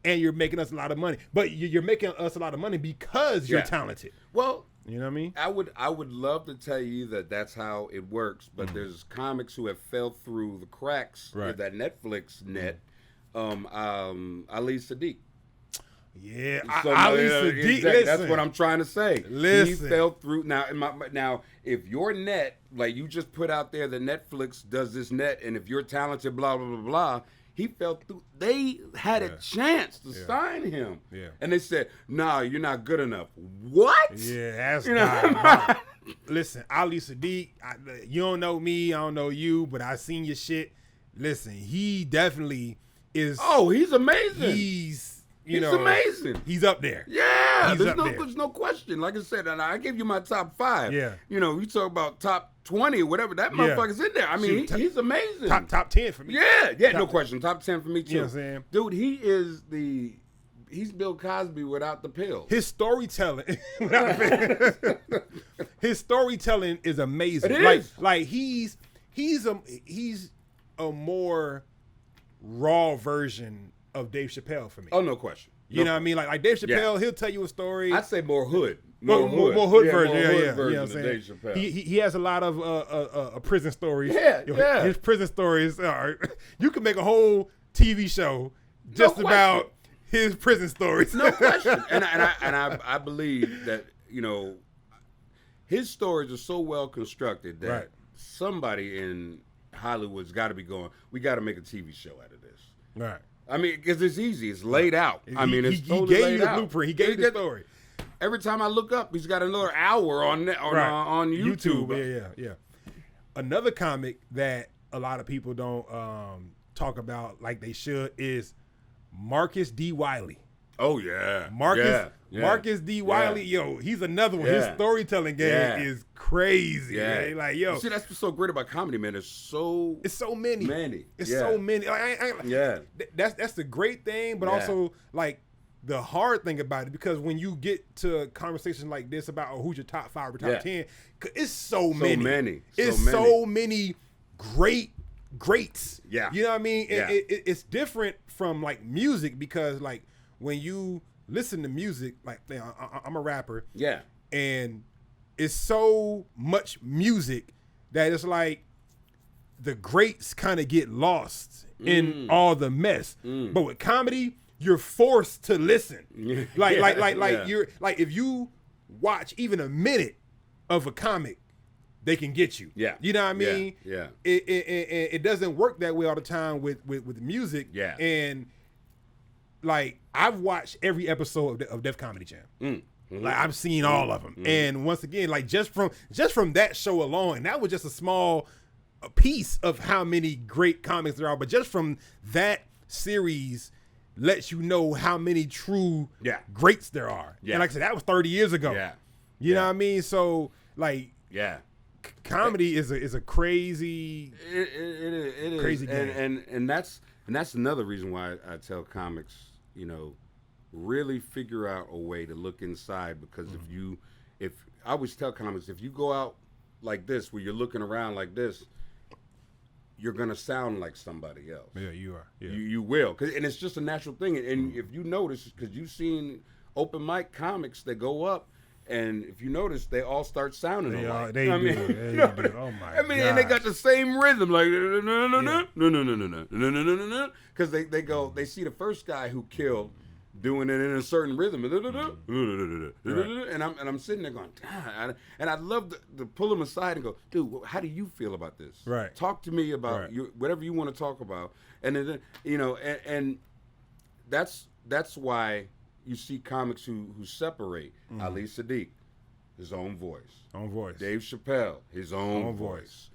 And you're making us a lot of money, but you're making us a lot of money because you're talented. Well, you know what I mean? I would love to tell you that that's how it works, but there's comics who have fell through the cracks of that Netflix net. Ali Sadiq. Yeah, so, Ali Sadiq. Exactly. That's what I'm trying to say. Listen. He fell through. Now, if your net, like you just put out there that Netflix does this net, and if you're talented, blah blah blah blah. He fell through. They had a chance to sign him. Yeah. And they said, nah, you're not good enough. What? Yeah, that's Listen, Ali Sadiq, you don't know me, I don't know you, but I seen your shit. Listen, he definitely is. Oh, he's amazing. He's amazing. He's up there. Yeah, there's no question. Like I said, and I gave you my top 5. Yeah. You know, you talk about top 20 or whatever, that motherfucker's in there. I mean, he's amazing. Top 10 for me. Yeah, no question. Top 10 for me too. You know what I'm saying? Dude, he's Bill Cosby without the pill. His storytelling is amazing. It is. Like he's a more raw version of Dave Chappelle for me. Oh, no question. You know what I mean? Like Dave Chappelle, he'll tell you a story. I'd say more hood. More hood version. More hood version you know of Dave Chappelle. He has a lot of prison stories. Yeah. His prison stories are. You can make a whole TV show just about his prison stories. No question. And I believe that, you know, his stories are so well constructed that somebody in Hollywood's got to be going, we got to make a TV show out of this. Right. I mean, because it's easy. It's laid out. He Totally gave laid you the out. blueprint. He gave you the story. Every time I look up, he's got another hour on YouTube. Yeah. Another comic that a lot of people don't talk about like they should is Marcus D. Wiley. Oh yeah, Marcus D. Wiley, yo, he's another one. His storytelling game is crazy. Yeah, man. Like yo, see that's what's so great about comedy, man. It's so many. It's so many. That's the great thing, but also like the hard thing about it, because when you get to conversations like this about who's your top 5 or top 10, it's so many. So many greats. Yeah. You know what I mean? Yeah. It's different from like music because like when you listen to music, like I'm a rapper. Yeah. And it's so much music that it's like the greats kind of get lost in all the mess. But with comedy, you're forced to listen. Like you're like if you watch even a minute of a comic, they can get you. Yeah. You know what I mean? Yeah. It doesn't work that way all the time with music. Yeah. And like I've watched every episode of Def Comedy Jam. Mm-hmm. Like I've seen all of them. And once again, like just from that show alone, and that was just a small piece of how many great comics there are, but just from that series lets you know how many true greats there are. Yeah. And like I said, that was 30 years ago. Yeah. You know what I mean? So like comedy is a crazy it is crazy game. And that's another reason why I tell comics, you know, really figure out a way to look inside, because if I always tell comics, if you go out like this where you're looking around like this, you're gonna sound like somebody else. Yeah, you are. Yeah. You will, and it's just a natural thing. And if you notice, because you've seen open mic comics that go up, and if you notice, they all start sounding alike. They do. Oh my! I mean, and they got the same rhythm, like no, because they see the first guy who killed doing it in a certain rhythm, and I'm sitting there going, God, and I'd love to pull him aside and go, dude, how do you feel about this? Right. Talk to me about whatever you want to talk about, and then and that's why you see comics who separate. Ali Sadiq, his own voice. Dave Chappelle, his own voice.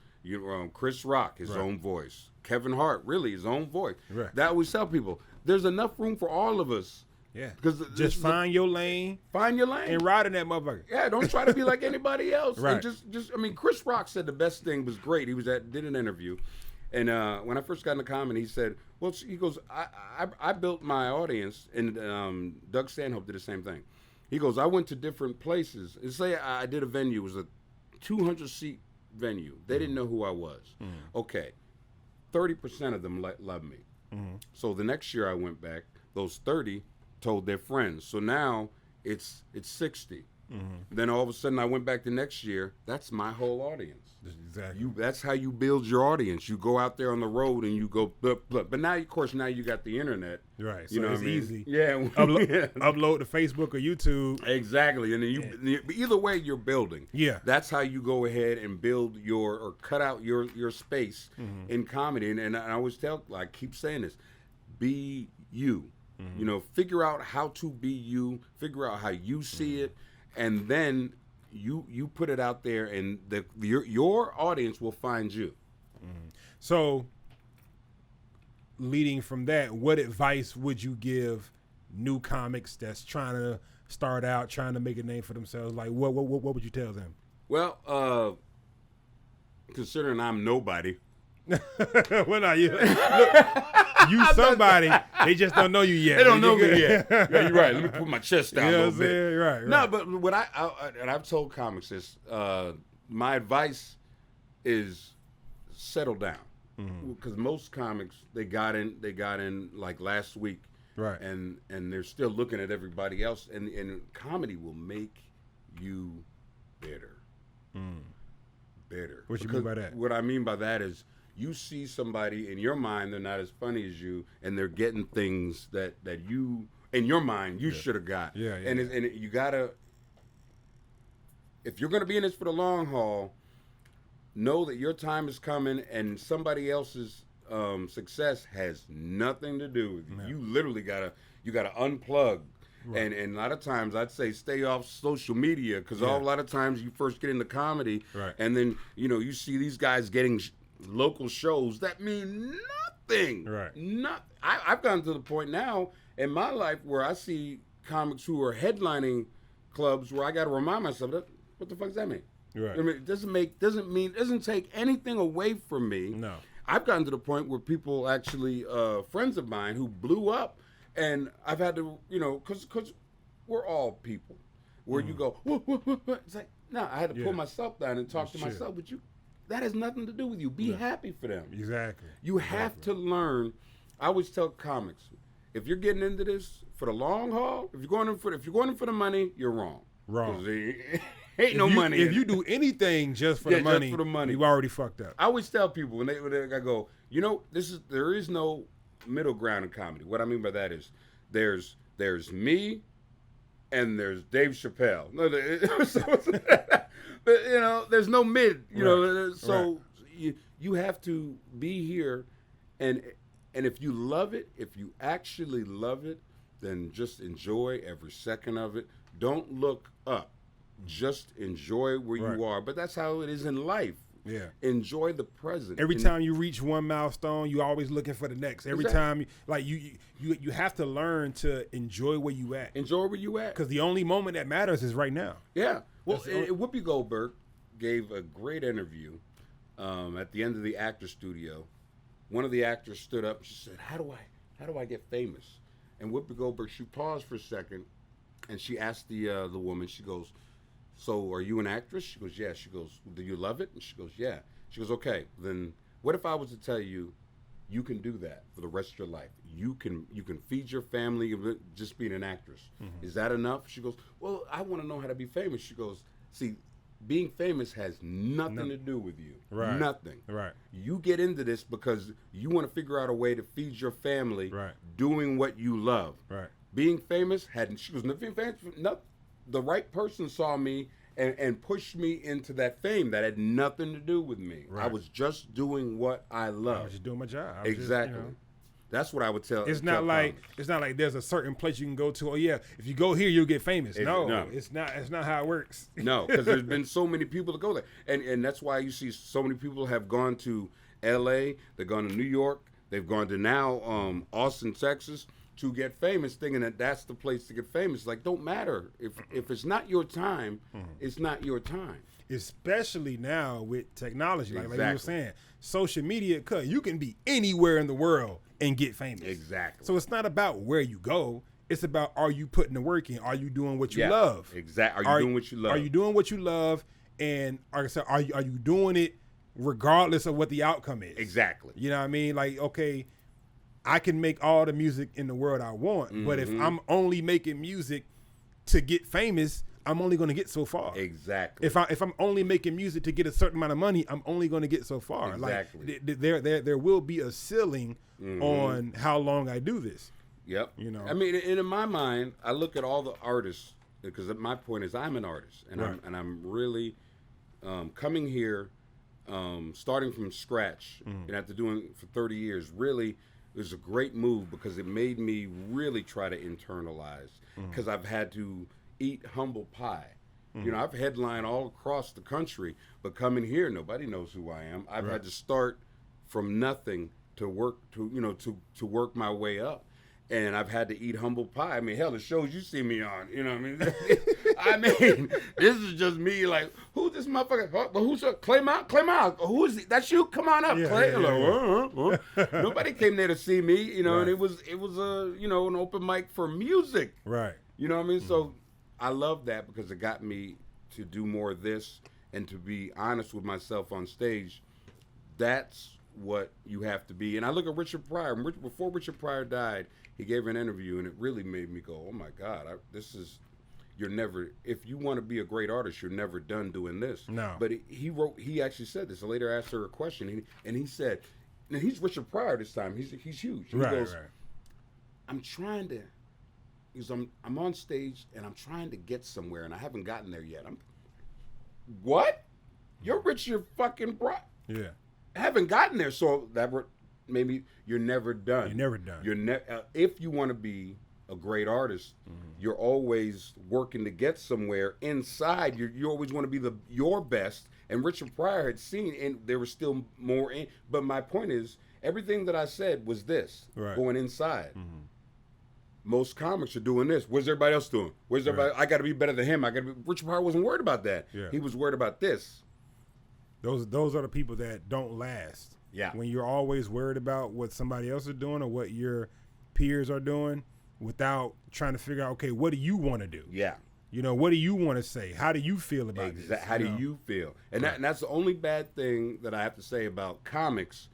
Chris Rock, his own voice. Kevin Hart, really his own voice. Right. That always tell people there's enough room for all of us. Yeah. Because just find your lane. Find your lane and ride in that motherfucker. Yeah. Don't try to be like anybody else. Right. And just I mean, Chris Rock said the best thing was great. He did an interview. And when I first got into comedy, he said, well, he goes, I built my audience, and Doug Stanhope did the same thing. He goes, I went to different places. And say I did a venue, it was a 200-seat venue. They didn't know who I was. Okay, 30% of them loved me. So the next year I went back, those 30 told their friends. So now it's 60. Then all of a sudden I went back the next year. That's my whole audience. Exactly. That's how you build your audience. You go out there on the road and you go, blah, blah. But now, of course, now you got the internet. Right. You know it's what I mean? easy. Yeah. Upload to Facebook or YouTube. Exactly. And then either way, you're building. Yeah. That's how you go ahead and build or cut out your space in comedy. And I always I keep saying this, be you. You know, figure out how to be you, figure out how you see it, and then you put it out there, and your audience will find you. So, leading from that, what advice would you give new comics that's trying to start out, trying to make a name for themselves? Like, what would you tell them? Well, considering I'm nobody. Well, no, you somebody. They just don't know you yet. They don't know me yet. Yeah, you're right. Let me put my chest down a little bit. Right. No, but what and I've told comics this. My advice is settle down, because most comics they got in like last week, right? And they're still looking at everybody else, and comedy will make you better. Better. What you mean by that? What I mean by that is, you see somebody in your mind, they're not as funny as you, and they're getting things that you, in your mind, you should have got. Yeah. And you gotta, if you're gonna be in this for the long haul, know that your time is coming, and somebody else's success has nothing to do with you. Yeah. You literally gotta unplug. Right. And a lot of times I'd say stay off social media, because a lot of times you first get into comedy, and then you see these guys getting local shows that mean nothing. Right. I've gotten to the point now in my life where I see comics who are headlining clubs where I got to remind myself, what the fuck does that mean? Right. I mean, it doesn't take anything away from me. No. I've gotten to the point where people actually, friends of mine who blew up, and I've had to, because we're all people, where you go, what? It's like, no, I had to pull myself down and talk to myself. But that has nothing to do with you. Be happy for them. Exactly. You have to learn. I always tell comics, if you're getting into this for the long haul, if you're going in for the money, you're wrong. Wrong. Ain't no money. If you do anything just for the money, you already fucked up. I always tell people when I go, there is no middle ground in comedy. What I mean by that is there's me and there's Dave Chappelle. No, but, there's no mid. So you have to be here, and if you love it, if you actually love it, then just enjoy every second of it. Don't look up. Just enjoy where you are. But that's how it is in life. Yeah. Enjoy the present. Every time you reach one milestone, you're always looking for the next. Every time, you have to learn to enjoy where you at. Enjoy where you at. Because the only moment that matters is right now. Yeah. Well, Whoopi Goldberg gave a great interview at the end of the actor studio. One of the actors stood up and she said, how do I get famous? And Whoopi Goldberg, she paused for a second and she asked the woman, she goes, so are you an actress? She goes, yeah. She goes, do you love it? And she goes, yeah. She goes, okay, then what if I was to tell you, you can do that for the rest of your life. You can feed your family just being an actress. Mm-hmm. Is that enough? She goes, well, I want to know how to be famous. She goes, see, being famous has nothing to do with you. Right. Nothing. Right. You get into this because you want to figure out a way to feed your family doing what you love. Right. Being famous she goes, being famous, the right person saw me and pushed me into that fame that had nothing to do with me. Right. I was just doing what I love. I was just doing my job. Exactly. That's what I would tell. It's not like there's a certain place you can go to. Oh yeah, if you go here, you'll get famous. No, it's not. It's not how it works. No, because there's been so many people to go there, and that's why you see so many people have gone to L.A. They've gone to New York. They've gone to now Austin, Texas, to get famous, thinking that that's the place to get famous. Like, don't matter if it's not your time, it's not your time. Especially now with technology, like you were saying, social media. Cause you can be anywhere in the world and get famous. Exactly. So it's not about where you go. It's about, are you putting the work in? Are you doing what you love? Exactly. Are you doing what you love? Are you doing what you love? And like I said, are you doing it regardless of what the outcome is? Exactly. You know what I mean? Like, okay, I can make all the music in the world I want, but if I'm only making music to get famous, I'm only going to get so far. Exactly. If I'm only making music to get a certain amount of money, I'm only going to get so far. Exactly. Like there will be a ceiling on how long I do this. Yep. I mean, and in my mind, I look at all the artists, because my point is I'm an artist, and I'm really coming here, starting from scratch, and after doing it for 30 years, really. It was a great move because it made me really try to internalize, because I've had to eat humble pie. I've headlined all across the country, but coming here, nobody knows who I am. I've had to start from nothing to work to work my way up. And I've had to eat humble pie. I mean, hell, the shows you see me on, you know what I mean? I mean, this is just me, like, who's this motherfucker? Who's Clay Mount? Who is he? That's you? Come on up, Clay. Like, nobody came there to see me, and it was a, an open mic for music. Right. You know what I mean? So I love that because it got me to do more of this and to be honest with myself on stage. That's what you have to be. And I look at Richard Pryor. Before Richard Pryor died, he gave an interview, and it really made me go, oh, my God, if you want to be a great artist, you're never done doing this. No. But he actually said this. I later asked her a question, and he said, and he's Richard Pryor this time. He's huge. He goes, I'm trying to, I'm on stage, and I'm trying to get somewhere, and I haven't gotten there yet. What? You're Richard fucking Pryor. Yeah. I haven't gotten there, so maybe you're never done. You're never done. If you want to be a great artist, you're always working to get somewhere. Inside, you always want to be your best. And Richard Pryor had seen, and there was still more in. But my point is, everything that I said was this, going inside. Most comics are doing this. What's everybody else doing? Where's everybody? I got to be better than him. Richard Pryor wasn't worried about that. Yeah. He was worried about this. Those are the people that don't last. Yeah. When you're always worried about what somebody else is doing or what your peers are doing without trying to figure out, okay, what do you want to do? Yeah. You know, what do you want to say? How do you feel about this? How do you feel? And that's the only bad thing that I have to say about comics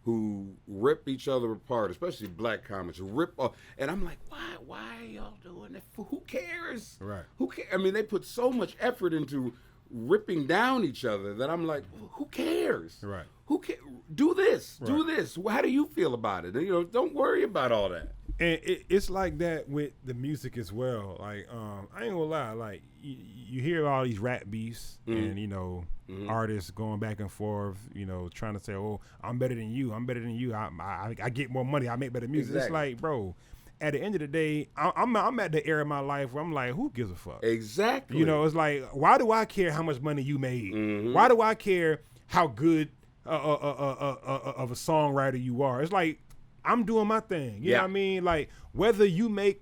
who rip each other apart, especially black comics who rip off. And I'm like, why are y'all doing that? Who cares? Right. Who cares? I mean, they put so much effort into ripping down each other that I'm like, who cares? Right. Who cares? Do this. Right. Do this. How do you feel about it? You know, don't worry about all that. And it's like that with the music as well. Like, I ain't gonna lie. Like, you hear all these rap beefs and, you know, artists going back and forth, you know, trying to say, oh, I'm better than you. I'm better than you. I get more money. I make better music. Exactly. It's like, bro, at the end of the day, I'm at the era of my life where I'm like, who gives a fuck? Exactly. You know, it's like, why do I care how much money you made? Why do I care how good of a songwriter you are? It's like, I'm doing my thing. You know what I mean? Like, whether you make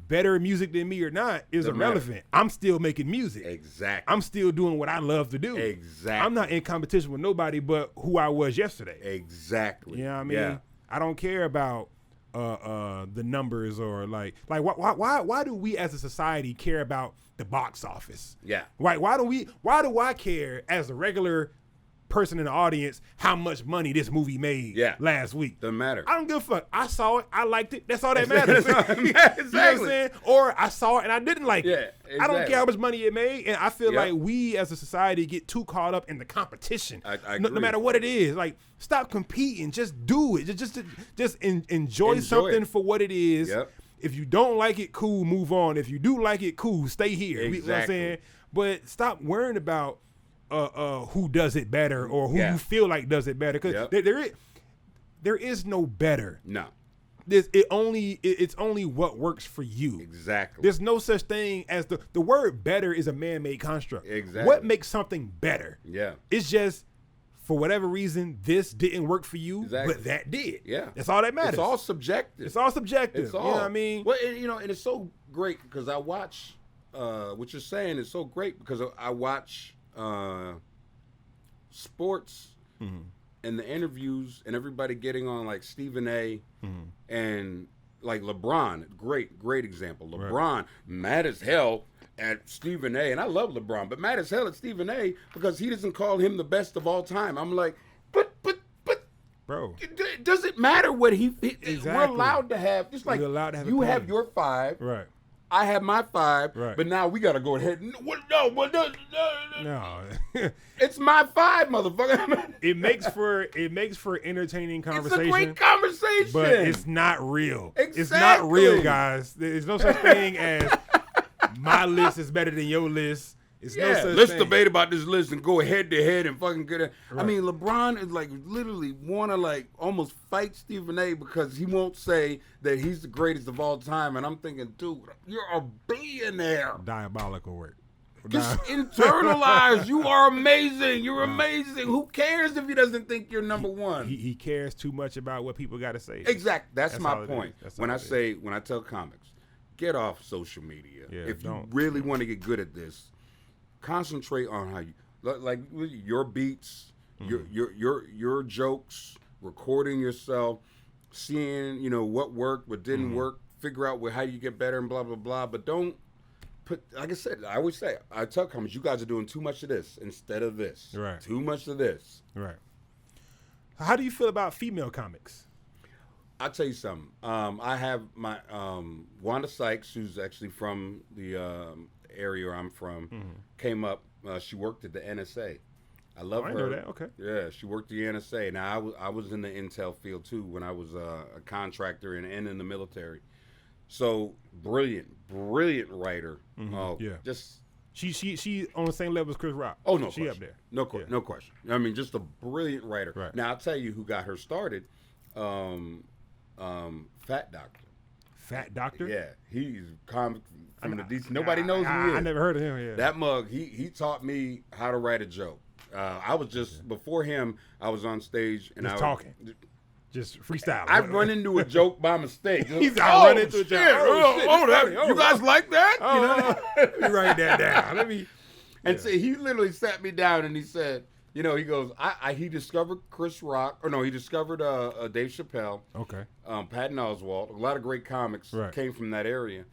better music than me or not is irrelevant. I'm still making music. Exactly. I'm still doing what I love to do. Exactly. I'm not in competition with nobody but who I was yesterday. Exactly. You know what I mean? Yeah. I don't care about the numbers or like why do we as a society care about the box office? Yeah. Why do I care as a regular person in the audience how much money this movie made last week? Doesn't matter. I don't give a fuck. I saw it. I liked it. That's all that matters. Exactly. You know what I'm saying? Or I saw it and I didn't like it. Exactly. I don't care how much money it made. And I feel like we as a society get too caught up in the competition. I no agree. matter what it is. Like, stop competing. Just do it. Just enjoy something it for what it is. Yep. If you don't like it, cool, move on. If you do like it, cool, stay here. Exactly. You know what I'm saying? But stop worrying about who does it better or who you feel like does it better, because there is no better. No, it's only what works for you. Exactly. There's no such thing as the word better is a man-made construct. Exactly. What makes something better? Yeah. It's just, for whatever reason, this didn't work for you, but that did. Yeah. That's all that matters. It's all subjective. It's all subjective. It's all. You know what I mean? Well, and, you know, and it's so great because I watch. What you're saying is so great because I watch sports and the interviews and everybody getting on like Stephen A. And like LeBron. Great example. LeBron mad as hell at Stephen A. And I love LeBron, but mad as hell at Stephen A. because he doesn't call him the best of all time. I'm like, but bro, does it matter what he Exactly. We're allowed to have, just like you have your 5, right? I have my 5, right. But now we got to go ahead and No. It's my 5, motherfucker. It makes for entertaining conversation. It's a great conversation, but it's not real. Exactly. It's not real, guys. There's no such thing as my list is better than your list. It's no such let's thing. debate about this list and go head to head and fucking get it. Right. I mean, LeBron is like literally want to like almost fight Stephen A. because he won't say that he's the greatest of all time. And I'm thinking, dude, you're a billionaire. Diabolical work. Just internalize. You are amazing. You're amazing. Who cares if he doesn't think you're number one? He cares too much about what people got to say. Exactly. That's my point. When I tell comics, get off social media. Yeah, if you really want to get good at this, concentrate on how you like your beats, your jokes, recording yourself, seeing what worked, what didn't work, figure out how you get better and blah blah blah. But don't put, like I said, I tell comics, you guys are doing too much of this instead of this. Right. Too much of this. Right. How do you feel about female comics? I'll tell you something. I have my Wanda Sykes, who's actually from the area I'm from, came up. She worked at the NSA. I love her. I know that. Okay. Yeah, she worked at the NSA. Now I was in the intel field too when I was a contractor and in the military. So brilliant writer. Oh yeah. Just she on the same level as Chris Rock. Oh no, she up there. No question. I mean, just a brilliant writer. Right. Now I'll tell you who got her started. Fat Doctor. Fat Doctor? Yeah, he's comic from the DC. Nobody knows who he is. I never heard of him. Yeah. That mug, he taught me how to write a joke. I was just before him. I was on stage and I was talking. Just freestyle. I run into a joke by mistake. He's run into a joke. You guys like that? Let me write that down. Let me. And so he literally sat me down and he said, he goes, he discovered Chris Rock, he discovered Dave Chappelle. Okay. Patton Oswalt. A lot of great comics came from that area.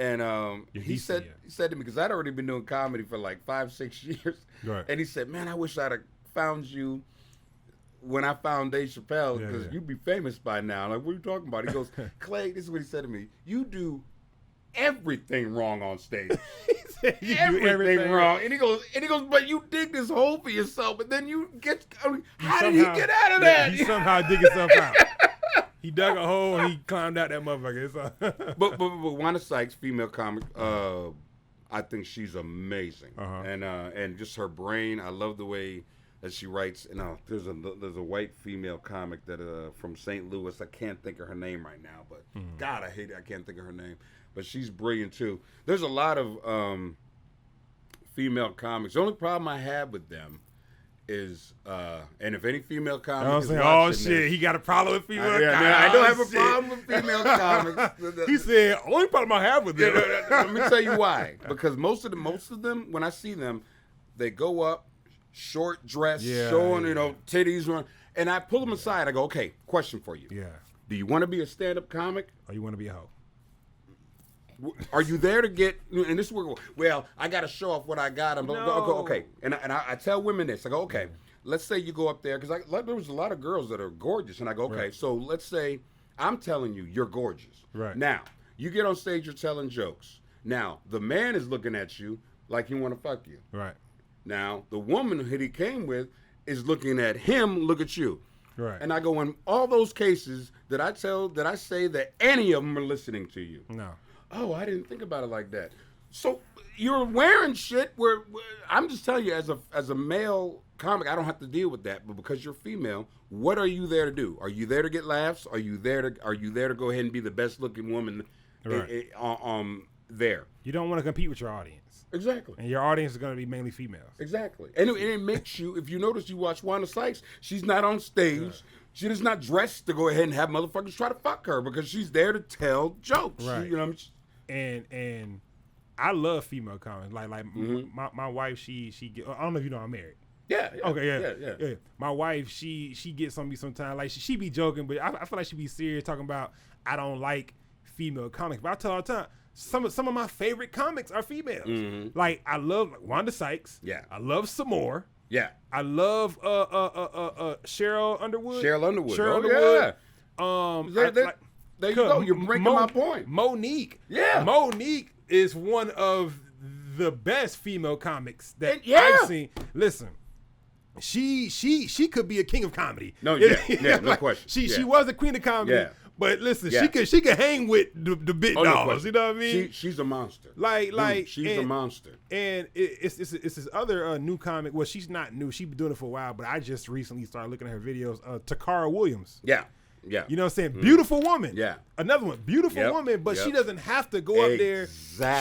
And he said to me, because I'd already been doing comedy for like 5-6 years, Right. and he said, "Man, I wish I'd have found you when I found Dave Chappelle, because you'd be famous by now." I'm like, what are you talking about? He goes, "Clay, this is what he said to me. You do everything wrong on stage." You do everything wrong. And he goes, "But you dig this hole for yourself, but then you get, how did he get out of that?" He somehow dig himself out. He dug a hole and he climbed out that motherfucker. but Wanda Sykes, female comic, I think she's amazing. And just her brain, I love the way that she writes. And there's a white female comic that from St. Louis. I can't think of her name right now, but God, I hate it. I can't think of her name. But she's brilliant too. There's a lot of female comics. The only problem I have with them is, and if any female comic is watching this, he got a problem with female comics. I don't have a problem with female comics. He said, only problem I have with them. Let me tell you why. Because most of them, when I see them, they go up, short dress, showing, titties, and I pull them aside. I go, okay, question for you. Yeah. Do you want to be a stand-up comic? Or you want to be a hoe? Are you there to get, and this is where, well, I got to show off what I got. I go, okay. And I tell women this. I go, okay, let's say you go up there, because there was a lot of girls that are gorgeous. And I go, okay, so let's say I'm telling you you're gorgeous. Right. Now, you get on stage, you're telling jokes. Now, the man is looking at you like he want to fuck you. Right. Now, the woman that he came with is looking at him, look at you. Right. And I go, in all those cases, did I say that any of them are listening to you? No. Oh, I didn't think about it like that. So you're wearing shit where I'm just telling you, as a male comic, I don't have to deal with that. But because you're female, what are you there to do? Are you there to get laughs? Are you there to go ahead and be the best looking woman there? You don't want to compete with your audience. Exactly. And your audience is going to be mainly females. Exactly. And it makes you, if you notice, you watch Wanda Sykes, she's not on stage. Yeah. She is not dressed to go ahead and have motherfuckers try to fuck her, because she's there to tell jokes. Right. You know. And I love female comics. Like my wife, she get, I don't know if you know I'm married. Yeah. Okay. Yeah. My wife, she gets on me sometimes. Like she be joking, but I feel like she be serious talking about I don't like female comics. But I tell her all the time, some of my favorite comics are females. Mm-hmm. Like I love Wanda Sykes. Yeah. I love some more. Yeah. I love Cheryl Underwood. Cheryl Underwood. Yeah. There you go. You're breaking my point. Monique. Yeah. Monique is one of the best female comics that I've seen. Listen, she could be a king of comedy. No, no question. She was a queen of comedy. Yeah. But listen, she could hang with the big dogs. You know what I mean? She's a monster. She's a monster. And it's this other new comic. Well, she's not new. She's been doing it for a while. But I just recently started looking at her videos. Takara Williams. Yeah. Yeah. You know what I'm saying? Beautiful woman. Yeah. Another one. Beautiful woman, but she doesn't have to go up there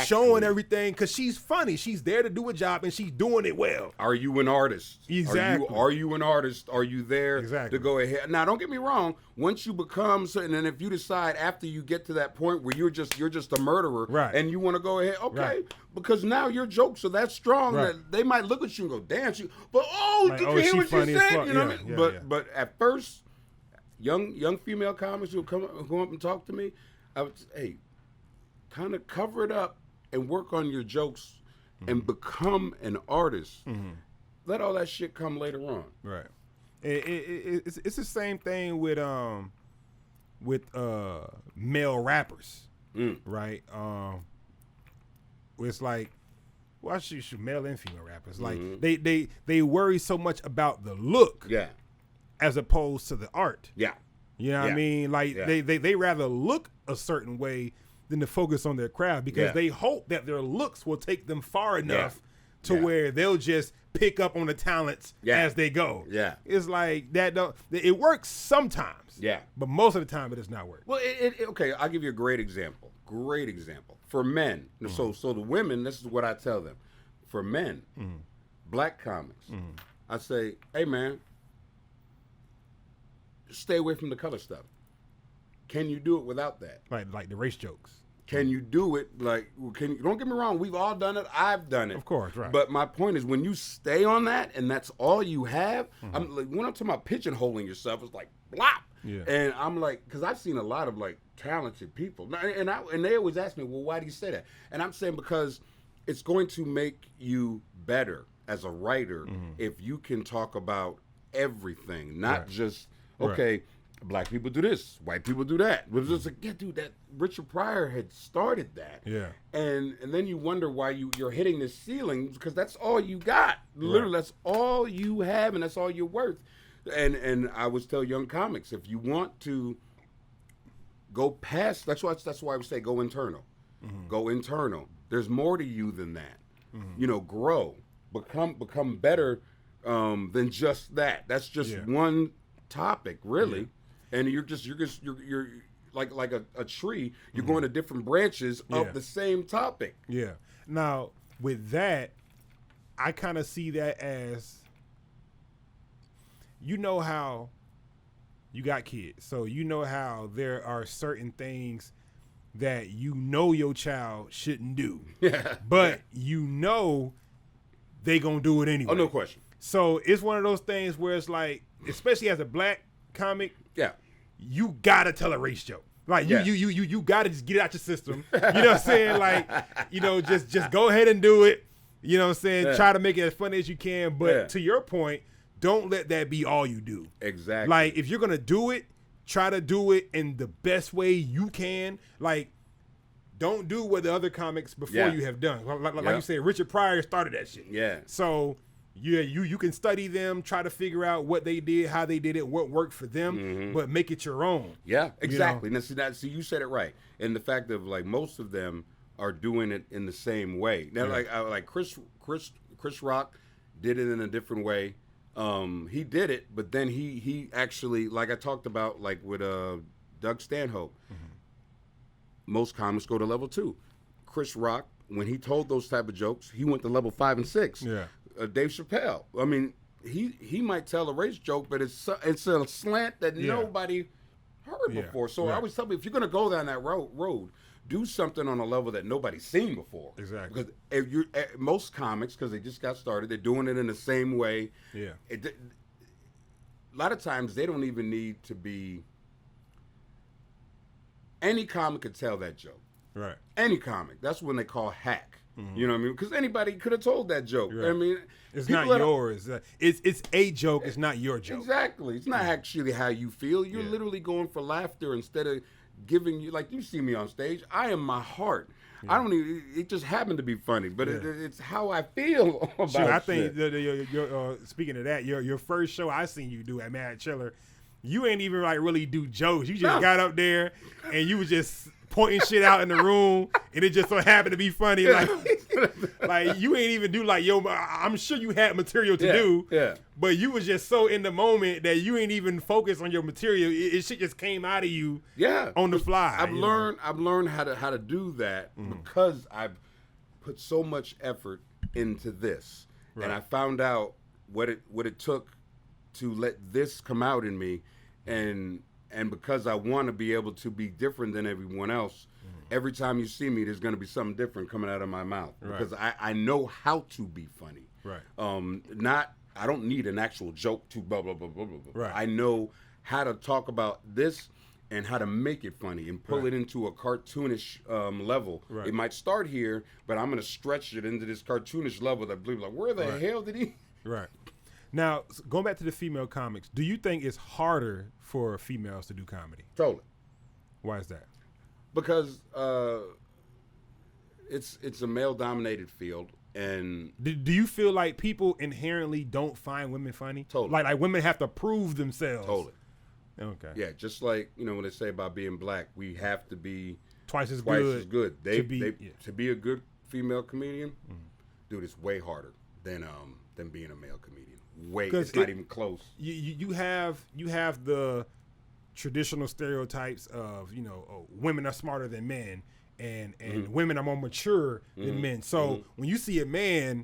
showing everything, because she's funny. She's there to do a job, and she's doing it well. Are you an artist? Exactly. Are you an artist? Are you there to go ahead? Now, don't get me wrong. Once you become certain, and if you decide after you get to that point where you're just a murderer, right, and you want to go ahead, okay, because now your jokes are that strong that they might look at you and go, "Damn, did you hear what you said?" You know what I mean? But at first, young female comics who come up and talk to me, I would say, kind of cover it up and work on your jokes and become an artist. Mm-hmm. Let all that shit come later on. Right. It's the same thing with male rappers, right? It's like, well, I should male and female rappers. Like they worry so much about the look, as opposed to the art. Yeah. You know what I mean? Like they rather look a certain way than to focus on their craft, because they hope that their looks will take them far enough to where they'll just pick up on the talents as they go. Yeah. It's like that it works sometimes. Yeah. But most of the time it does not work. Well, okay, I'll give you a great example. For men. So the women, this is what I tell them. For men, black comics, I say, hey man, stay away from the color stuff. Can you do it without that? Like the race jokes. Can you do it? Don't get me wrong. We've all done it. I've done it. Of course, right. But my point is, when you stay on that and that's all you have, when I'm talking about pigeonholing yourself, it's like, blop. Yeah. And I'm like, because I've seen a lot of like talented people, and they always ask me, well, why do you say that? And I'm saying because it's going to make you better as a writer if you can talk about everything, not just okay. Black people do this, white people do that. But it's just like, yeah, dude, that Richard Pryor had started that. Yeah. And then you wonder why you're hitting this ceiling because that's all you got. Literally, that's all you have, and that's all you're worth. And I always tell young comics, if you want to go past, that's why I would say go internal. Go internal. There's more to you than that. You know, grow, become better than just that. That's just one topic, really. And you're like a tree. You're going to different branches of the same topic. Yeah. Now, with that, I kind of see that as, you know how you got kids. So you know how there are certain things that you know your child shouldn't do. Yeah. But you know they going to do it anyway. Oh, no question. So it's one of those things where it's like, especially as a black comic, you gotta tell a race joke. Like you gotta just get it out your system. You know what I'm saying? Like, you know, just go ahead and do it. You know what I'm saying? Yeah. Try to make it as funny as you can. But to your point, don't let that be all you do. Exactly. Like, if you're gonna do it, try to do it in the best way you can. Like, don't do what the other comics before you have done. Like you said, Richard Pryor started that shit. Yeah. So you can study them, try to figure out what they did, how they did it, what worked for them, but make it your own. Yeah, exactly. You know? See, you said it right. And the fact of like most of them are doing it in the same way. Now, like Chris Rock did it in a different way. He did it, but then he actually, like I talked about, like with Doug Stanhope. Most comics go to level 2. Chris Rock, when he told those type of jokes, he went to level 5 and 6. Yeah. Dave Chappelle. I mean, he might tell a race joke, but it's a slant that nobody heard before. So I always tell people, if you're going to go down that road, do something on a level that nobody's seen before. Exactly. Because if most comics, because they just got started, they're doing it in the same way. Yeah. A lot of times they don't even need to be. Any comic could tell that joke. Right. Any comic. That's when they call hack. You know what I mean? Because anybody could have told that joke. Right. I mean, it's not yours. It's a joke. It's not your joke. Exactly. It's not actually how you feel. You're literally going for laughter instead of giving you, like you see me on stage. I am my heart. I don't even. It just happened to be funny, but it's how I feel about it. I think speaking of that, your first show I seen you do at Mad Chiller, you ain't even like really do jokes. You just got up there and you was just pointing shit out in the room, and it just so happened to be funny. Like you ain't even do like, yo, I'm sure you had material to do, but you was just so in the moment that you ain't even focused on your material. It shit just came out of you, on the fly. I've learned how to do that because I've put so much effort into this, and I found out what it took to let this come out in me, and because I want to be able to be different than everyone else, every time you see me, there's going to be something different coming out of my mouth. Right. Because I know how to be funny. Right. I don't need an actual joke to blah, blah, blah, blah, blah. Right. I know how to talk about this and how to make it funny and pull it into a cartoonish level. Right. It might start here, but I'm going to stretch it into this cartoonish level that people are like, where the hell did he? Right. Now, going back to the female comics, do you think it's harder for females to do comedy? Totally. Why is that? Because it's a male-dominated field, and do you feel like people inherently don't find women funny? Totally. Like women have to prove themselves. Totally. Okay. Yeah, just like when they say about being black, we have to be twice as good. To be a good female comedian, dude, it's way harder than being a male comedian. It's not even close. You have the traditional stereotypes of women are smarter than men, and women are more mature than men. So when you see a man,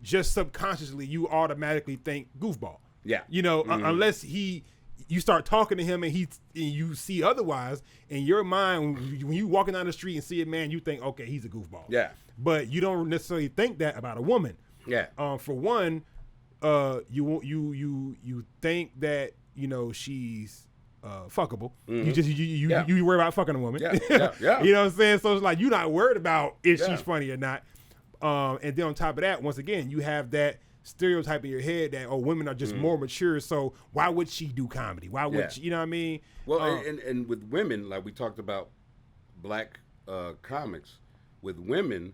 just subconsciously you automatically think goofball. Yeah. Unless you start talking to him and you see otherwise, in your mind when you walking down the street and see a man, you think, okay, he's a goofball. Yeah. But you don't necessarily think that about a woman. Yeah. For one, you think that you know, she's fuckable. Mm-hmm. You worry about fucking a woman. Yeah. You know what I'm saying? So it's like you're not worried about if Yeah. she's funny or not. And then on top of that, once again, you have that stereotype in your head that women are just more mature. So why would she do comedy? Why would she, you know what I mean? Well, and with women, like we talked about black comics, with women,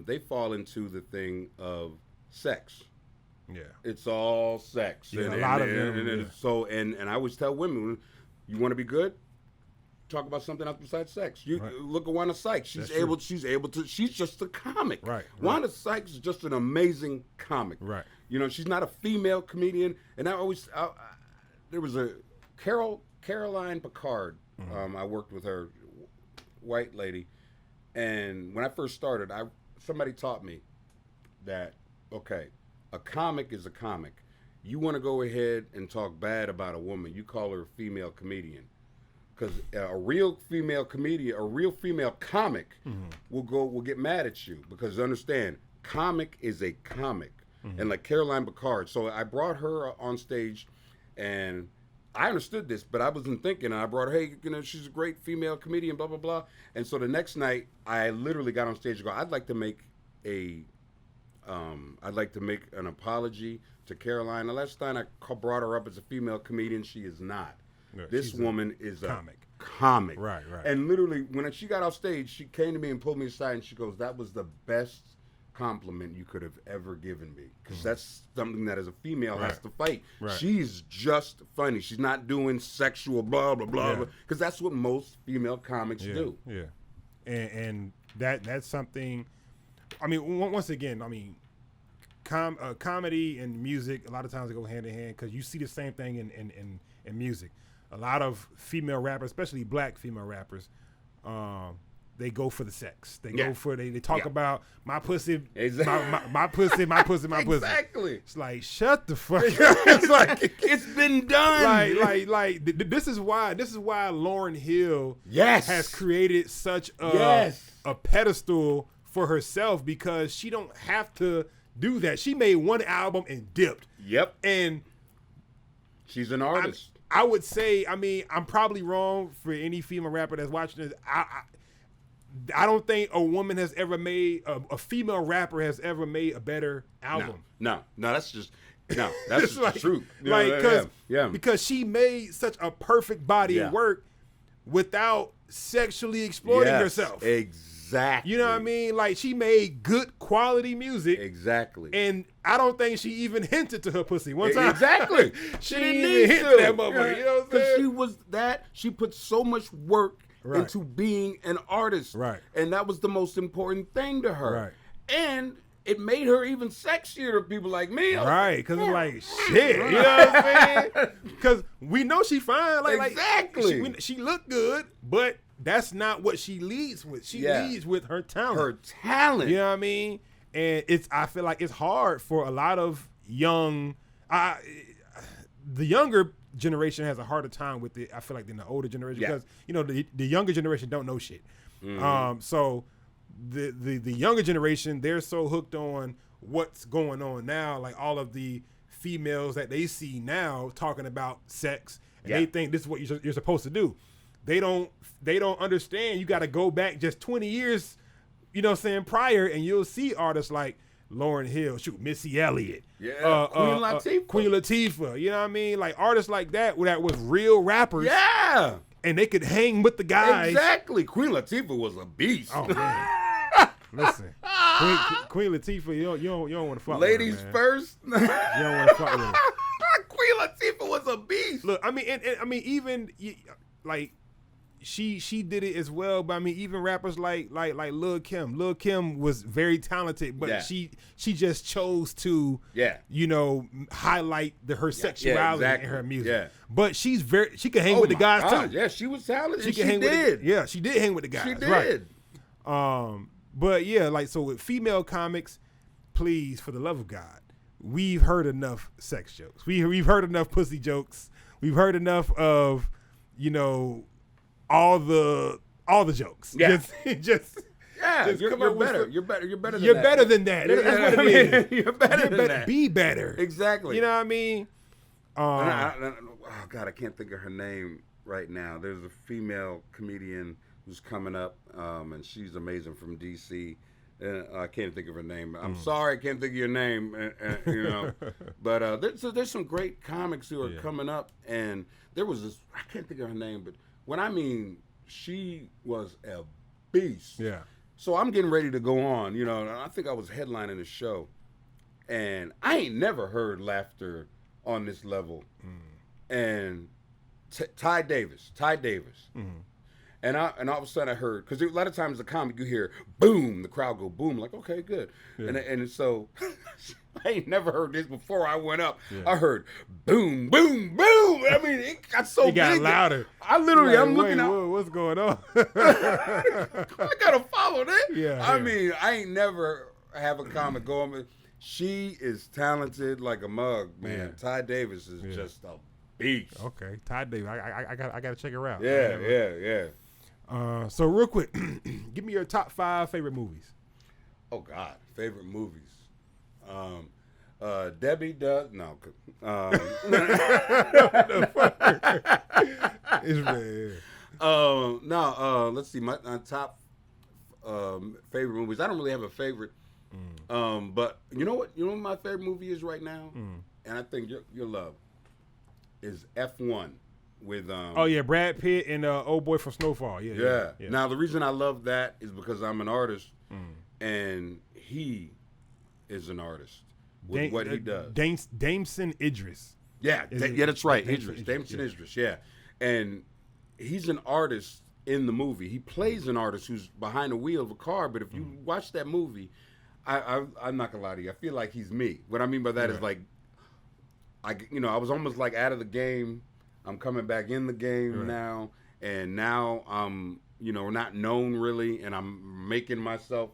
they fall into the thing of sex. Yeah, it's all sex. Yeah, a lot of them. And I always tell women, you want to be good, talk about something else besides sex. You look at Wanda Sykes. She's able to. She's just a comic. Right. Wanda Sykes is just an amazing comic. Right. You know, she's not a female comedian. And there was a Caroline Picard. I worked with her, white lady, and when I first started, somebody taught me that a comic is a comic. You want to go ahead and talk bad about a woman, you call her a female comedian. Because a real female comedian, a real female comic will get mad at you. Because understand, comic is a comic. And like Caroline Picard. So I brought her on stage, and I understood this, but I wasn't thinking. And I brought her, hey, you know, she's a great female comedian, blah, blah, blah. And so the next night, I literally got on stage and go, I'd like to make an apology to Caroline. The last time I brought her up as a female comedian, she is not. No, this woman is a comic. Right. And literally, when she got off stage, she came to me and pulled me aside, and she goes, that was the best compliment you could have ever given me. Because that's something that as a female has to fight. Right. She's just funny. She's not doing sexual blah, blah, blah. Because that's what most female comics do. Yeah. And that's something, I mean, once again, I mean, comedy and music, a lot of times they go hand in hand because you see the same thing in music. A lot of female rappers, especially black female rappers, they go for the sex. They go for they talk about my pussy, my pussy, my pussy, my pussy. Exactly. It's like shut the fuck up. It's like it's been done. Like this is why Lauryn Hill has created such a pedestal for herself, because she don't have to do that. She made one album and dipped. Yep. And she's an artist. I would say, I mean, I'm probably wrong for any female rapper that's watching this. I don't think a woman has ever made, a female rapper has ever made a better album. No, that's just that's like, the truth. Because she made such a perfect body of work without sexually exploiting herself. Exactly. You know what I mean? Like, she made good quality music. Exactly. And I don't think she even hinted to her pussy one time. Exactly. She didn't even hint to that motherfucker. You know what I'm saying? She put so much work into being an artist. Right. And that was the most important thing to her. Right. And it made her even sexier to people like me. Right. Because it's like, shit. You know what I'm saying? Because we know she fine. Exactly. She looked good, but that's not what she leads with. She leads with her talent. Her talent. You know what I mean? And I feel like it's hard for a lot of the younger generation has a harder time with it, I feel like, than the older generation, because, you know, the younger generation don't know shit. So the younger generation, they're so hooked on what's going on now, like all of the females that they see now talking about sex, and they think this is what you're supposed to do. They don't understand. You got to go back just 20 years, you know what I'm saying, prior, and you'll see artists like Lauryn Hill, Missy Elliott, Queen Latifah, you know what I mean? Like artists like that was real rappers. Yeah. And they could hang with the guys. Exactly. Queen Latifah was a beast. Oh, man. Listen, Queen Latifah, you don't want to fuck Ladies with her, man. first. You don't want to fuck with her. Queen Latifah was a beast. Look, I mean, and I mean, even like she did it as well. But I mean, even rappers like Lil Kim. Lil Kim was very talented, but she just chose to you know, highlight her sexuality in her music. Yeah. But she can hang with the guys too. Yeah, she was talented. She did hang with the guys. She did. Right. But yeah, like, so with female comics, please, for the love of God, we've heard enough sex jokes. We've heard enough pussy jokes. We've heard enough of, you know, all the jokes. Yeah. Just you're better. You're better than that. You're better than that. That's what it is. You're better than that. Be better. Exactly. You know what I mean? Oh God, I can't think of her name right now. There's a female comedian who's coming up, and she's amazing from DC. I can't think of her name. I'm sorry, I can't think of your name. You know, but there's some great comics who are coming up, and there was this. I can't think of her name, but when I mean, she was a beast. Yeah. So I'm getting ready to go on. You know, and I think I was headlining the show, and I ain't never heard laughter on this level. And Ty Davis. And all of a sudden I heard, because a lot of times the comic you hear boom, the crowd go boom, like okay, good. And so I ain't never heard this before I went up. I heard boom, boom, boom. I mean, it got so big. It got louder. I literally, like, I'm looking out. What's going on? I gotta follow that. I mean, I ain't never have a comic go on. She is talented like a mug, man. Ty Davis is just a beast. Okay, Ty Davis. I gotta check her out. Yeah. So real quick, give me your top 5 favorite movies. Oh God, favorite movies. Debbie does no. Let's see. My top favorite movies. I don't really have a favorite. But you know what? You know what my favorite movie is right now, and I think you'll love is F1 with Brad Pitt and old boy from Snowfall. Yeah. Now the reason I love that is because I'm an artist, and he is an artist with what he does. Damson Idris. Yeah, that's right. Damson Idris. Yeah, and he's an artist in the movie. He plays an artist who's behind the wheel of a car. But if you watch that movie, I'm not gonna lie to you. I feel like he's me. What I mean by that is like, I was almost like out of the game. I'm coming back in the game now, and now I'm, not known really, and I'm making myself,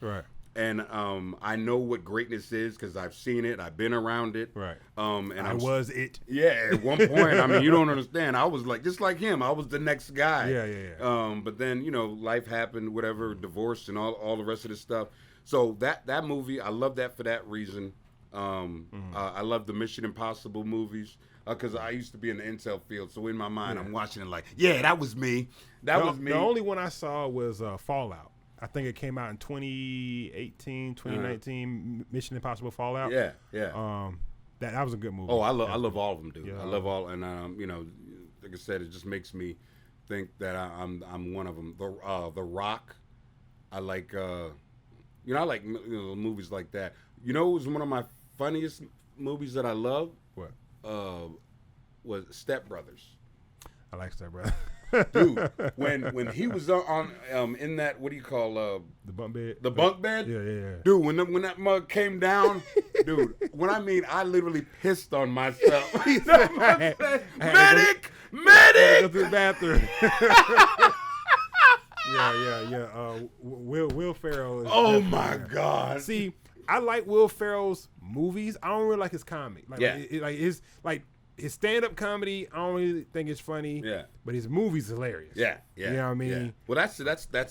Right. And I know what greatness is because I've seen it. I've been around it. Right. And I was it. Yeah. At one point, I mean, you don't understand. I was like, just like him. I was the next guy. Yeah. But then, life happened, whatever, divorce and all the rest of this stuff. So that movie, I love that for that reason. I love the Mission Impossible movies because I used to be in the intel field. So in my mind, I'm watching it like, that was me. That was me. The only one I saw was Fallout. I think it came out in 2018, 2019, Mission Impossible Fallout. Yeah. That was a good movie. Oh, I love all of them, dude. Yeah. I love all, and like I said, it just makes me think that I'm one of them. The Rock, I like. I like movies like that. It was one of my funniest movies that I love. What? Was Step Brothers. I like Step Brothers. Dude, when he was on in that, what do you call the bunk bed? The bunk bed? Yeah. Dude, when that mug came down, dude, I literally pissed on myself. He said, medic! Go to the bathroom. Yeah. Will Ferrell. Oh my God. See, I like Will Ferrell's movies. I don't really like his comic. His stand-up comedy, I don't really think it's funny. Yeah. But his movies hilarious. Yeah. You know what I mean? Yeah. Well, that's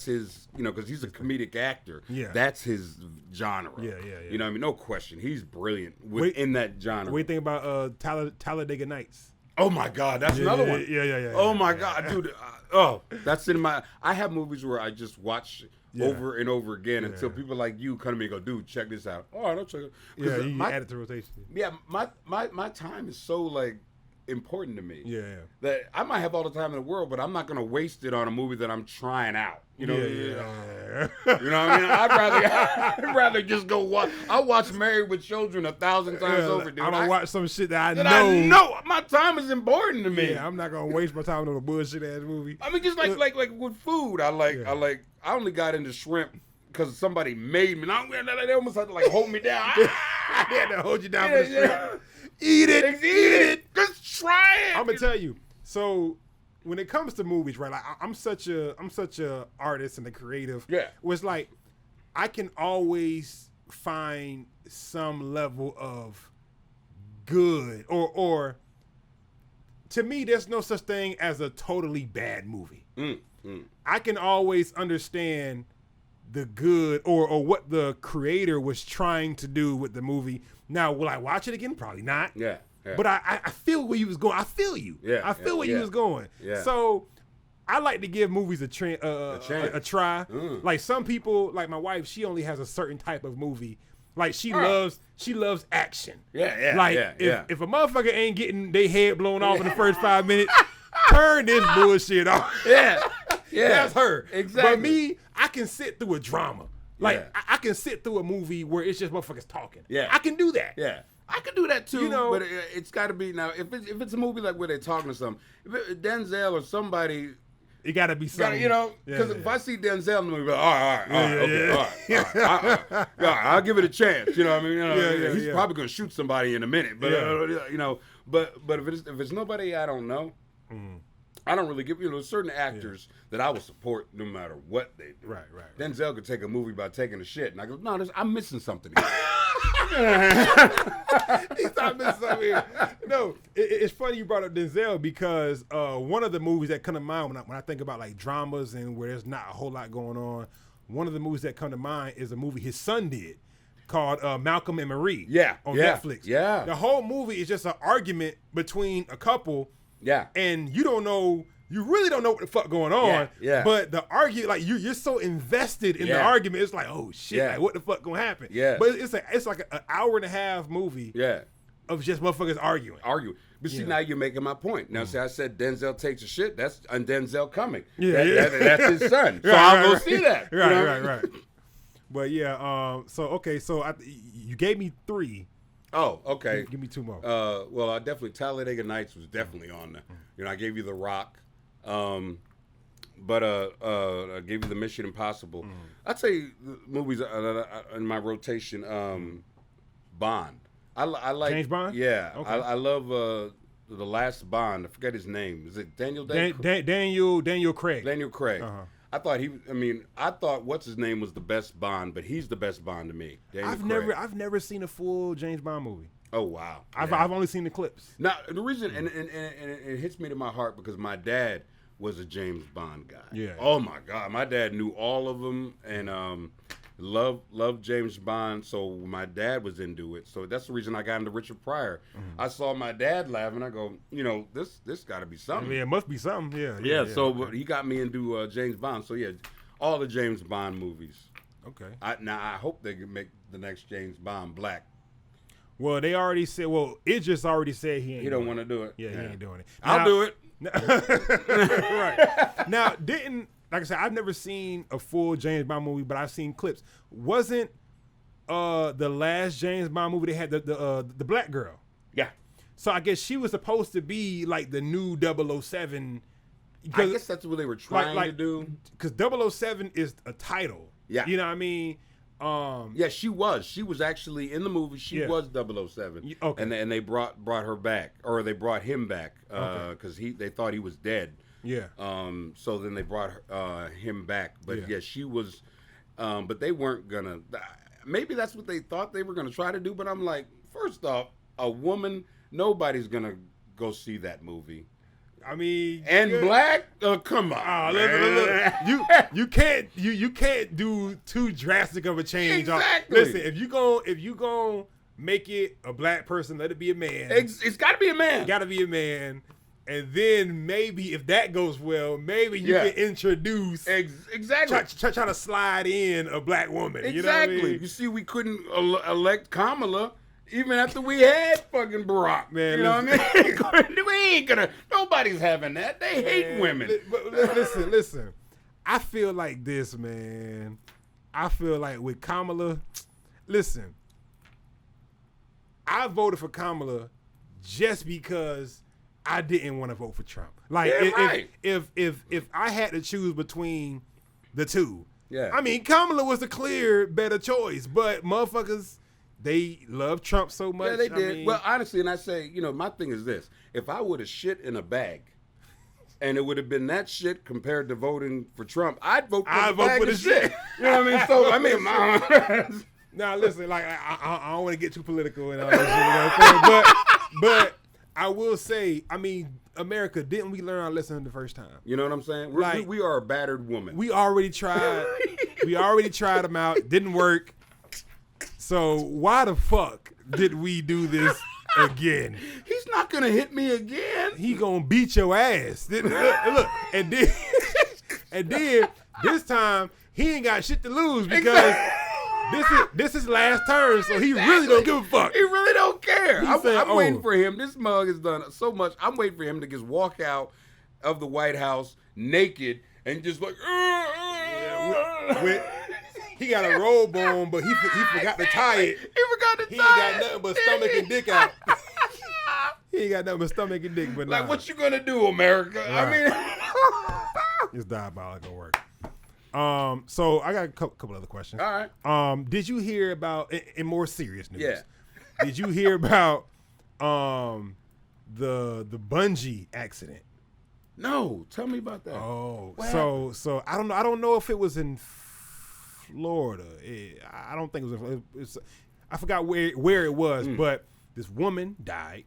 his, because he's a comedic actor. Yeah. That's his genre. Yeah. You know what I mean? No question. He's brilliant in that genre. What do you think about Talladega Nights? Oh my God, that's another one. Yeah. Oh my God, dude. That's in my. I have movies where I just watch over and over again until people like you come to me and go, dude, check this out. Oh, I don't check it. Yeah, you add it to rotation. Yeah, my time is so like important to me. Yeah. That I might have all the time in the world, but I'm not gonna waste it on a movie that I'm trying out. You know. Yeah. You know what I mean? I'd rather just go watch. I watch Married with Children 1,000 times over, dude. I don't watch some shit that I know. No, my time is important to me. Yeah, I'm not gonna waste my time on a bullshit ass movie. I mean, just like with food, I only got into shrimp because somebody made me. They almost had to like hold me down. I had to hold you down for the shrimp. Eat it. Just try it. I'm gonna tell you. So when it comes to movies, right? Like I'm such a artist and a creative. Yeah. Where it's like I can always find some level of good or to me, there's no such thing as a totally bad movie. I can always understand the good or what the creator was trying to do with the movie. Now, will I watch it again? Probably not. Yeah. but I feel where you was going. I feel you. Yeah, I feel where you was going. Yeah. So I like to give movies a try. Like some people, like my wife, she only has a certain type of movie. Like she loves action. Yeah. Like if a motherfucker ain't getting their head blown off in the first 5 minutes, turn this bullshit off. Yeah. That's her. Exactly. But me, I can sit through a drama. Like I can sit through a movie where it's just motherfuckers talking. Yeah. I can do that. Yeah. I could do that too, You know, but it's got to be now. If it's a movie like where they're talking to something, if Denzel or somebody, it got to be something. because if I see Denzel in the movie, all right, I'll give it a chance. You know what I mean? He's probably gonna shoot somebody in a minute, but but if it's nobody I don't know, I don't really give certain actors that I will support no matter what they do. Right. Denzel could take a movie by taking a shit, and I go, no, I'm missing something. He's not missing something here. No, it's funny you brought up Denzel because one of the movies that come to mind when I think about like dramas and where there's not a whole lot going on, one of the movies that come to mind is a movie his son did called Malcolm and Marie. On Netflix. Yeah. The whole movie is just an argument between a couple. Yeah. And you really don't know what the fuck going on. Yeah. But the argument, like you're so invested in the argument, it's like, oh shit, like what the fuck gonna happen? Yeah. But it's like an hour and a half movie. Yeah. Of just motherfuckers arguing. But see, now you're making my point. Now, see, I said Denzel takes a shit. That's Denzel coming. Yeah. That's his son. So I'll go see that. Right. But yeah, so you gave me 3. Oh, okay. Give me 2 more. Well, I definitely Talladega Nights was definitely on there. I gave you The Rock, but I gave you The Mission Impossible. I'd say the movies in my rotation. Bond. I like James Bond. Yeah, okay. I love the last Bond. I forget his name. Is it Daniel Craig? Daniel Craig. Daniel Craig. I thought what's his name was the best Bond, but he's the best Bond to me. I've never seen a full James Bond movie. Oh wow. I've only seen the clips. Now the reason and it hits me to my heart because my dad was a James Bond guy. Yeah. Oh my God, my dad knew all of them and loved James Bond. So my dad was into it. So that's the reason I got into Richard Pryor. I saw my dad laughing. I go, this got to be something. I mean, it must be something. Yeah. So he got me into James Bond. So yeah, all the James Bond movies. Okay. I hope they can make the next James Bond black. Well, they already said. Well, Idris already said he don't want to do it. Yeah, he ain't doing it. I'll do it. Right. Now, like I said, I've never seen a full James Bond movie, but I've seen clips. Wasn't the last James Bond movie they had the black girl? Yeah. So I guess she was supposed to be like the new 007. I guess that's what they were trying to do. Because 007 is a title. Yeah. You know what I mean? Yeah, she was. She was actually in the movie. She was 007. Okay. And they brought her back, or they brought him back, because they thought he was dead. Yeah. So then they brought him back, but she was. But they weren't gonna. Maybe that's what they thought they were gonna try to do. But I'm like, first off, a woman. Nobody's gonna go see that movie. I mean, black? Come on, look. You can't do too drastic of a change. Exactly. Listen, if you gon' make it a black person, let it be a man. It's got to be a man. Got to be a man, and then maybe if that goes well, maybe you can introduce exactly. Try to slide in a black woman. Exactly. You know what I mean? You see, we couldn't elect Kamala. Even after we had fucking Barack, man, you know what I mean? We ain't gonna. Nobody's having that. They hate women. But listen. I feel like this, man. I feel like with Kamala, listen. I voted for Kamala just because I didn't want to vote for Trump. Like, if I had to choose between the two, I mean, Kamala was the clear better choice, but motherfuckers. They love Trump so much. Yeah, they did. Well, honestly, and I say, my thing is this. If I would have shit in a bag, and it would have been that shit compared to voting for Trump, I'd vote for the shit. You know what I mean? So, I mean, now, listen, like, I don't want to get too political and all that shit, you know what I'm saying? But I will say, I mean, America, didn't we learn our lesson the first time? You know what I'm saying? We are a battered woman. We already tried. We already tried them out. Didn't work. So why the fuck did we do this again? He He's not gonna hit me again. He gonna beat your ass. Look, and then this time he ain't got shit to lose because this is last turn, so he really don't give a fuck. He really don't care. I'm waiting "Oh." for him. This mug has done so much. I'm waiting for him to just walk out of the White House naked and just like. He got a robe on, but he forgot to tie it. He ain't got nothing but stomach and dick out. He ain't got nothing but stomach and dick. But like, what you gonna do, America? Right. I mean, It's diabolical work. So I got a couple other questions. All right. Did you hear about in more serious news? Yeah. Did you hear about the Bungee accident? No, tell me about that. Oh, so I don't know if it was in Florida. I don't think it was. I forgot where it was, but this woman died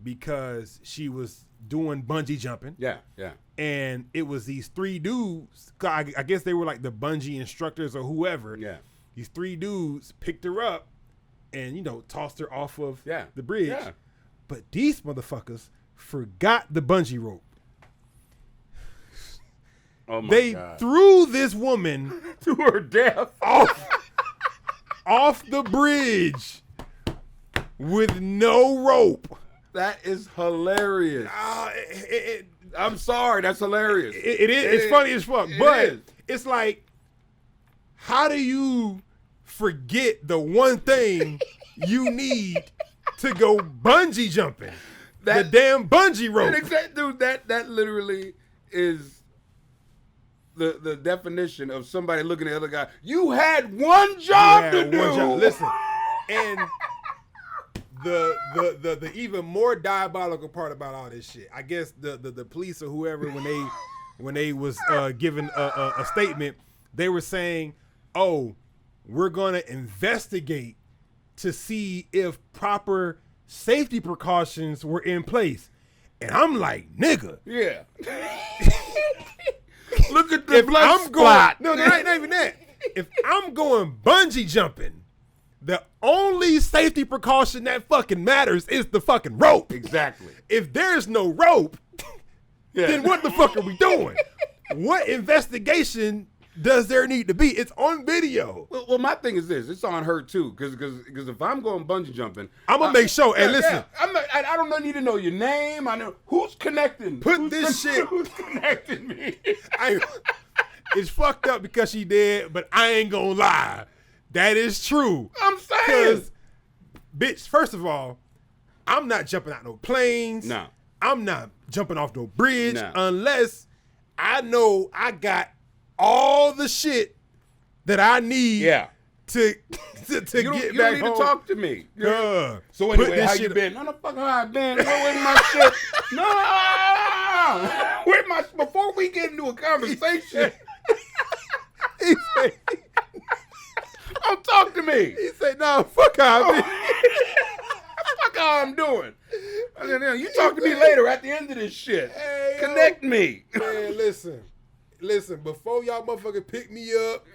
because she was doing bungee jumping. Yeah. And it was these 3 dudes. I guess they were like the bungee instructors or whoever. Yeah. These 3 dudes picked her up and tossed her off of the bridge. Yeah. But these motherfuckers forgot the bungee rope. Oh my They God. threw this woman To her death. off the bridge with no rope. That is hilarious. I'm sorry, that's hilarious. It is. It's funny as fuck. But is. it's like, how do you forget the one thing you need to go bungee jumping? The damn bungee rope. Dude, that literally is the definition of somebody looking at the other guy. You had one job to do. Listen, and the even more diabolical part about all this shit, I guess the police or whoever when they was giving a statement, they were saying, "Oh, we're gonna investigate to see if proper safety precautions were in place," and I'm like, "Nigga, Yeah. Look at the blood spot. No, not even that. If I'm going bungee jumping, the only safety precaution that fucking matters is the fucking rope. Exactly. If there's no rope, then what the fuck are we doing? What investigation does there need to be? It's on video. Well, my thing is this: it's on her too, because if I'm going bungee jumping, I'm gonna make sure. And listen, I don't need to know your name. I know who's connecting. Who's connecting me? It's fucked up because she did, but I ain't gonna lie. That is true. I'm saying, because, bitch, first of all, I'm not jumping out no planes. No. I'm not jumping off no bridge No. unless I know I got all the shit that I need to get back home. You don't need to talk to me. So Put anyway, this how shit you been? No, the fuck how I been. Where's my shit? No. Where's my? Before we get into a conversation, don't talk to me. He said, "No, fuck how I been." Fuck how I'm doing. You talk to me later at the end of this shit. Hey, Connect me. Man, listen. Before y'all motherfuckers pick me up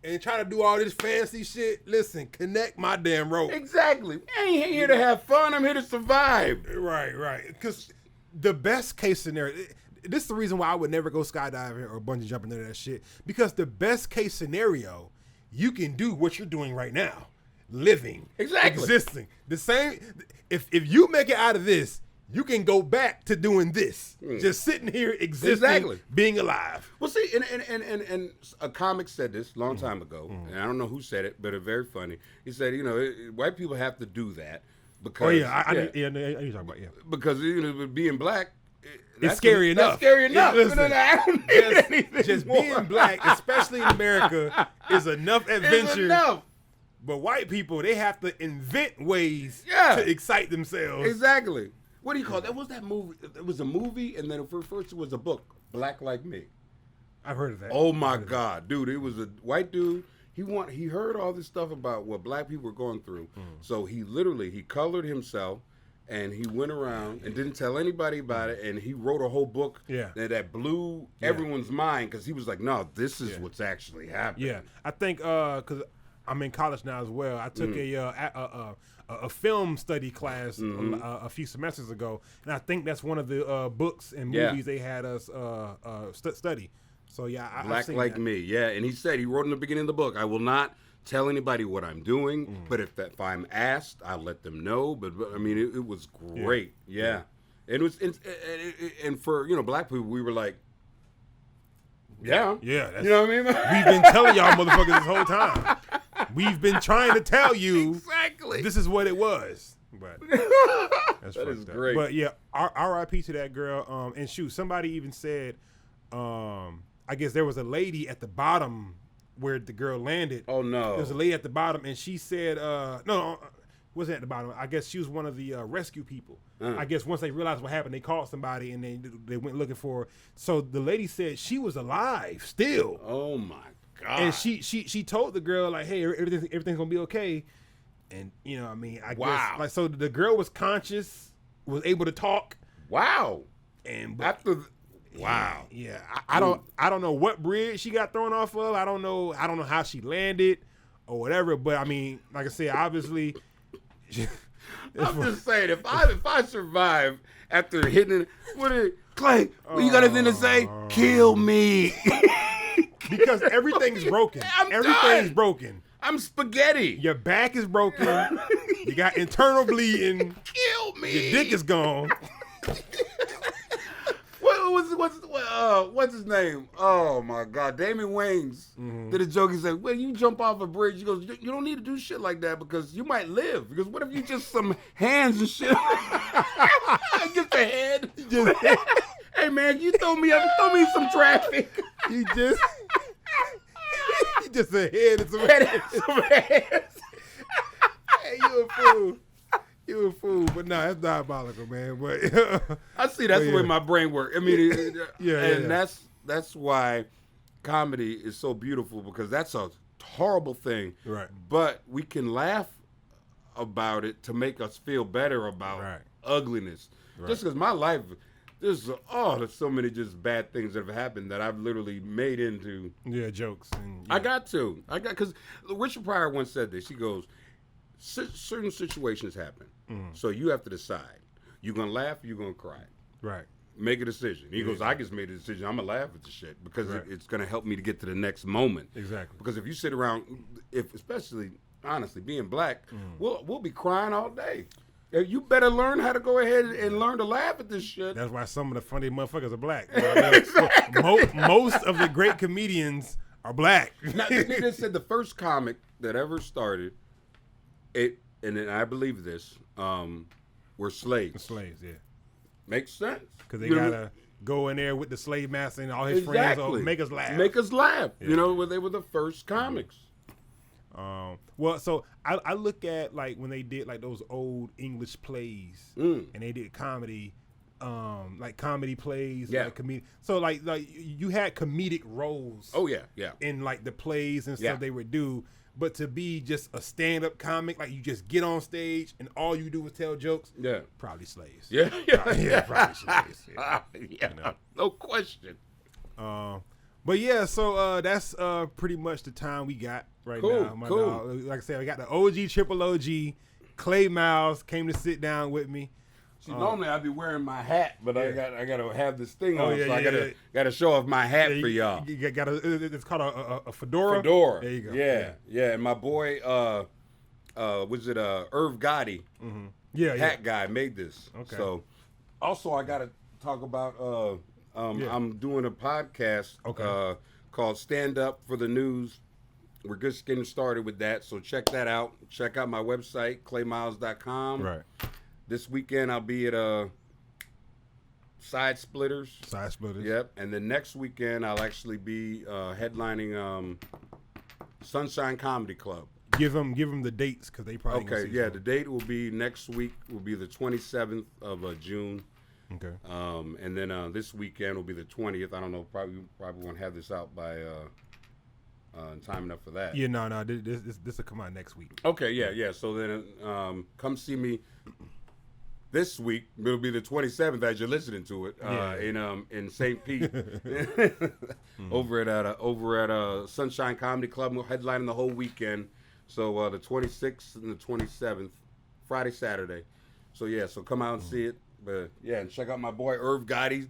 and try to do all this fancy shit, listen, connect my damn rope. Exactly. I ain't here to have fun. I'm here to survive. Right. Because the best case scenario, this is the reason why I would never go skydiving or bungee jumping, none of that shit. Because the best case scenario, you can do what you're doing right now. Living. Exactly. Existing. The same. If you make it out of this, you can go back to doing this. Just sitting here existing, being alive. Well, see, and a comic said this a long time ago, and I don't know who said it, but it's very funny. He said, white people have to do that because. I know you're talking about, Because being black. It's scary enough. That's scary enough. Listen, I don't need anything just more. being black, especially in America, is enough adventure. It's enough. But white people, they have to invent ways to excite themselves. Exactly. What do you call it? That was that movie. It was a movie, and then first it was a book, Black Like Me. I've heard of that. Oh my God, dude! It was a white dude. He heard all this stuff about what black people were going through. So he colored himself, and he went around and didn't tell anybody about it. And he wrote a whole book that blew everyone's mind because he was like, "No, this is what's actually happening." Yeah, I think because I'm in college now as well. I took a film study class a few semesters ago, and I think that's one of the books and movies they had us study. So yeah, Black Like Me. Yeah, and he said, he wrote in the beginning of the book, I will not tell anybody what I'm doing, but if I'm asked, I'll let them know. But I mean, it was great. Yeah. And it was, and for black people, we were like, yeah. You know what I mean? We've been telling y'all motherfuckers this whole time. We've been trying to tell you exactly this is what it was. But that is great. But yeah, R.I.P. to that girl. And shoot, somebody even said, I guess there was a lady at the bottom where the girl landed. Oh no, there was a lady at the bottom, and she said, no, wasn't at the bottom. I guess she was one of the rescue people. I guess once they realized what happened, they called somebody and they went looking for her. So the lady said she was alive still. Oh my God. And she told the girl like, hey, everything's gonna be okay. And I mean, I guess like, so the girl was conscious, was able to talk. Wow. And after wow. Yeah. I don't know what bridge she got thrown off of. I don't know how she landed or whatever. But I mean, like I said, obviously. I'm just saying, if I survive after hitting Clay, you got anything to say? Kill me. Because everything's broken. Everything's broken. I'm spaghetti. Your back is broken. You got internal bleeding. Kill me. Your dick is gone. What's his name? Oh my God, Damon Wayans did a joke. He said, "When you jump off a bridge, he goes, you don't need to do shit like that because you might live. Because what if you just some hands and shit? Get the head. Hey man, you throw me some traffic. You just a head and some hands. Hey, you a fool. You a fool, but no, that's diabolical, man. But I see that's the way my brain works. I mean, that's why comedy is so beautiful, because that's a horrible thing. Right. But we can laugh about it to make us feel better about ugliness. Right. Just because my life, there's so many just bad things that have happened that I've literally made into jokes. And, I got because Richard Pryor once said this. He goes, certain situations happen. So you have to decide. You're going to laugh or you're going to cry. Right. Make a decision. He goes, I just made a decision. I'm going to laugh at the shit because it's going to help me to get to the next moment. Exactly. Because if you sit around, especially, honestly, being black, we'll be crying all day. You better learn how to go ahead and learn to laugh at this shit. That's why some of the funny motherfuckers are black. Exactly. Most of the great comedians are black. Now, they just said the first comic that ever started, and then I believe this, were slaves. Slaves, yeah. Makes sense. Because they gotta go in there with the slave master and all his friends. Make us laugh. Make us laugh. Yeah. They were the first comics. Well, so I look at like when they did like those old English plays and they did comedy, like comedy plays, like comedic. So like you had comedic roles. Oh yeah. In like the plays and stuff they would do. But to be just a stand-up comic, like you just get on stage and all you do is tell jokes, probably slaves. Yeah. Probably slaves. Yeah. No question. But yeah, so that's pretty much the time we got right now. Cool. Like I said, I got the OG, triple OG, Clay Miles came to sit down with me. See, normally I'd be wearing my hat, but I gotta have this thing on, so I gotta show off my hat for y'all. You got it's called a fedora. Fedora. There you go. Yeah. And my boy, was it Irv Gotti? Hat guy made this. Okay. So, also I gotta talk about I'm doing a podcast called Stand Up for the News. We're just getting started with that, so check that out. Check out my website, claymiles.com. Right. This weekend I'll be at Side Splitters. Yep. And then next weekend I'll actually be headlining Sunshine Comedy Club. Give them the dates because they probably the date will be next week. Will be the 27th of June. Okay. And then this weekend will be the 20th. I don't know. Probably won't have this out by time enough for that. Yeah. No. This will come out next week. Okay. Yeah. So then come see me. This week it'll be the 27th as you're listening to it in St. Pete over at Sunshine Comedy Club, headlining the whole weekend. So the 26th and the 27th, Friday, Saturday. So yeah, so come out and see it. But yeah, and check out my boy Irv Gotti.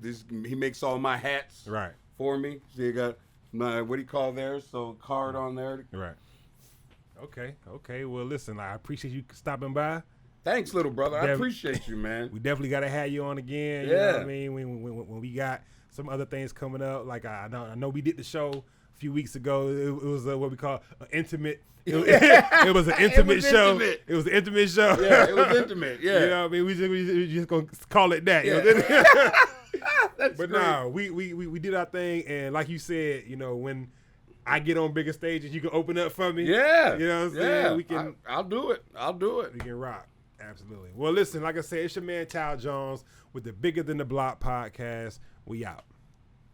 He makes all my hats for me. So you got my, what do you call theirs? So card on there. Right. Okay. Well, listen, I appreciate you stopping by. Thanks, little brother. I appreciate you, man. We definitely got to have you on again. You know what I mean? When we got some other things coming up, like I know we did the show a few weeks ago. It was what we call an intimate. It was an intimate show. Intimate. It was an intimate show. Yeah, it was intimate. Yeah. You know what I mean? We just gonna call it that. Yeah. You know? That's but great. no, we did our thing, and like you said, you know, when I get on bigger stages, you can open up for me. Yeah. You know what I'm saying? Yeah. We can. I'll do it. We can rock. Absolutely. Well, listen, like I said, it's your man Tal Jones with the Bigger Than the Block podcast. We out.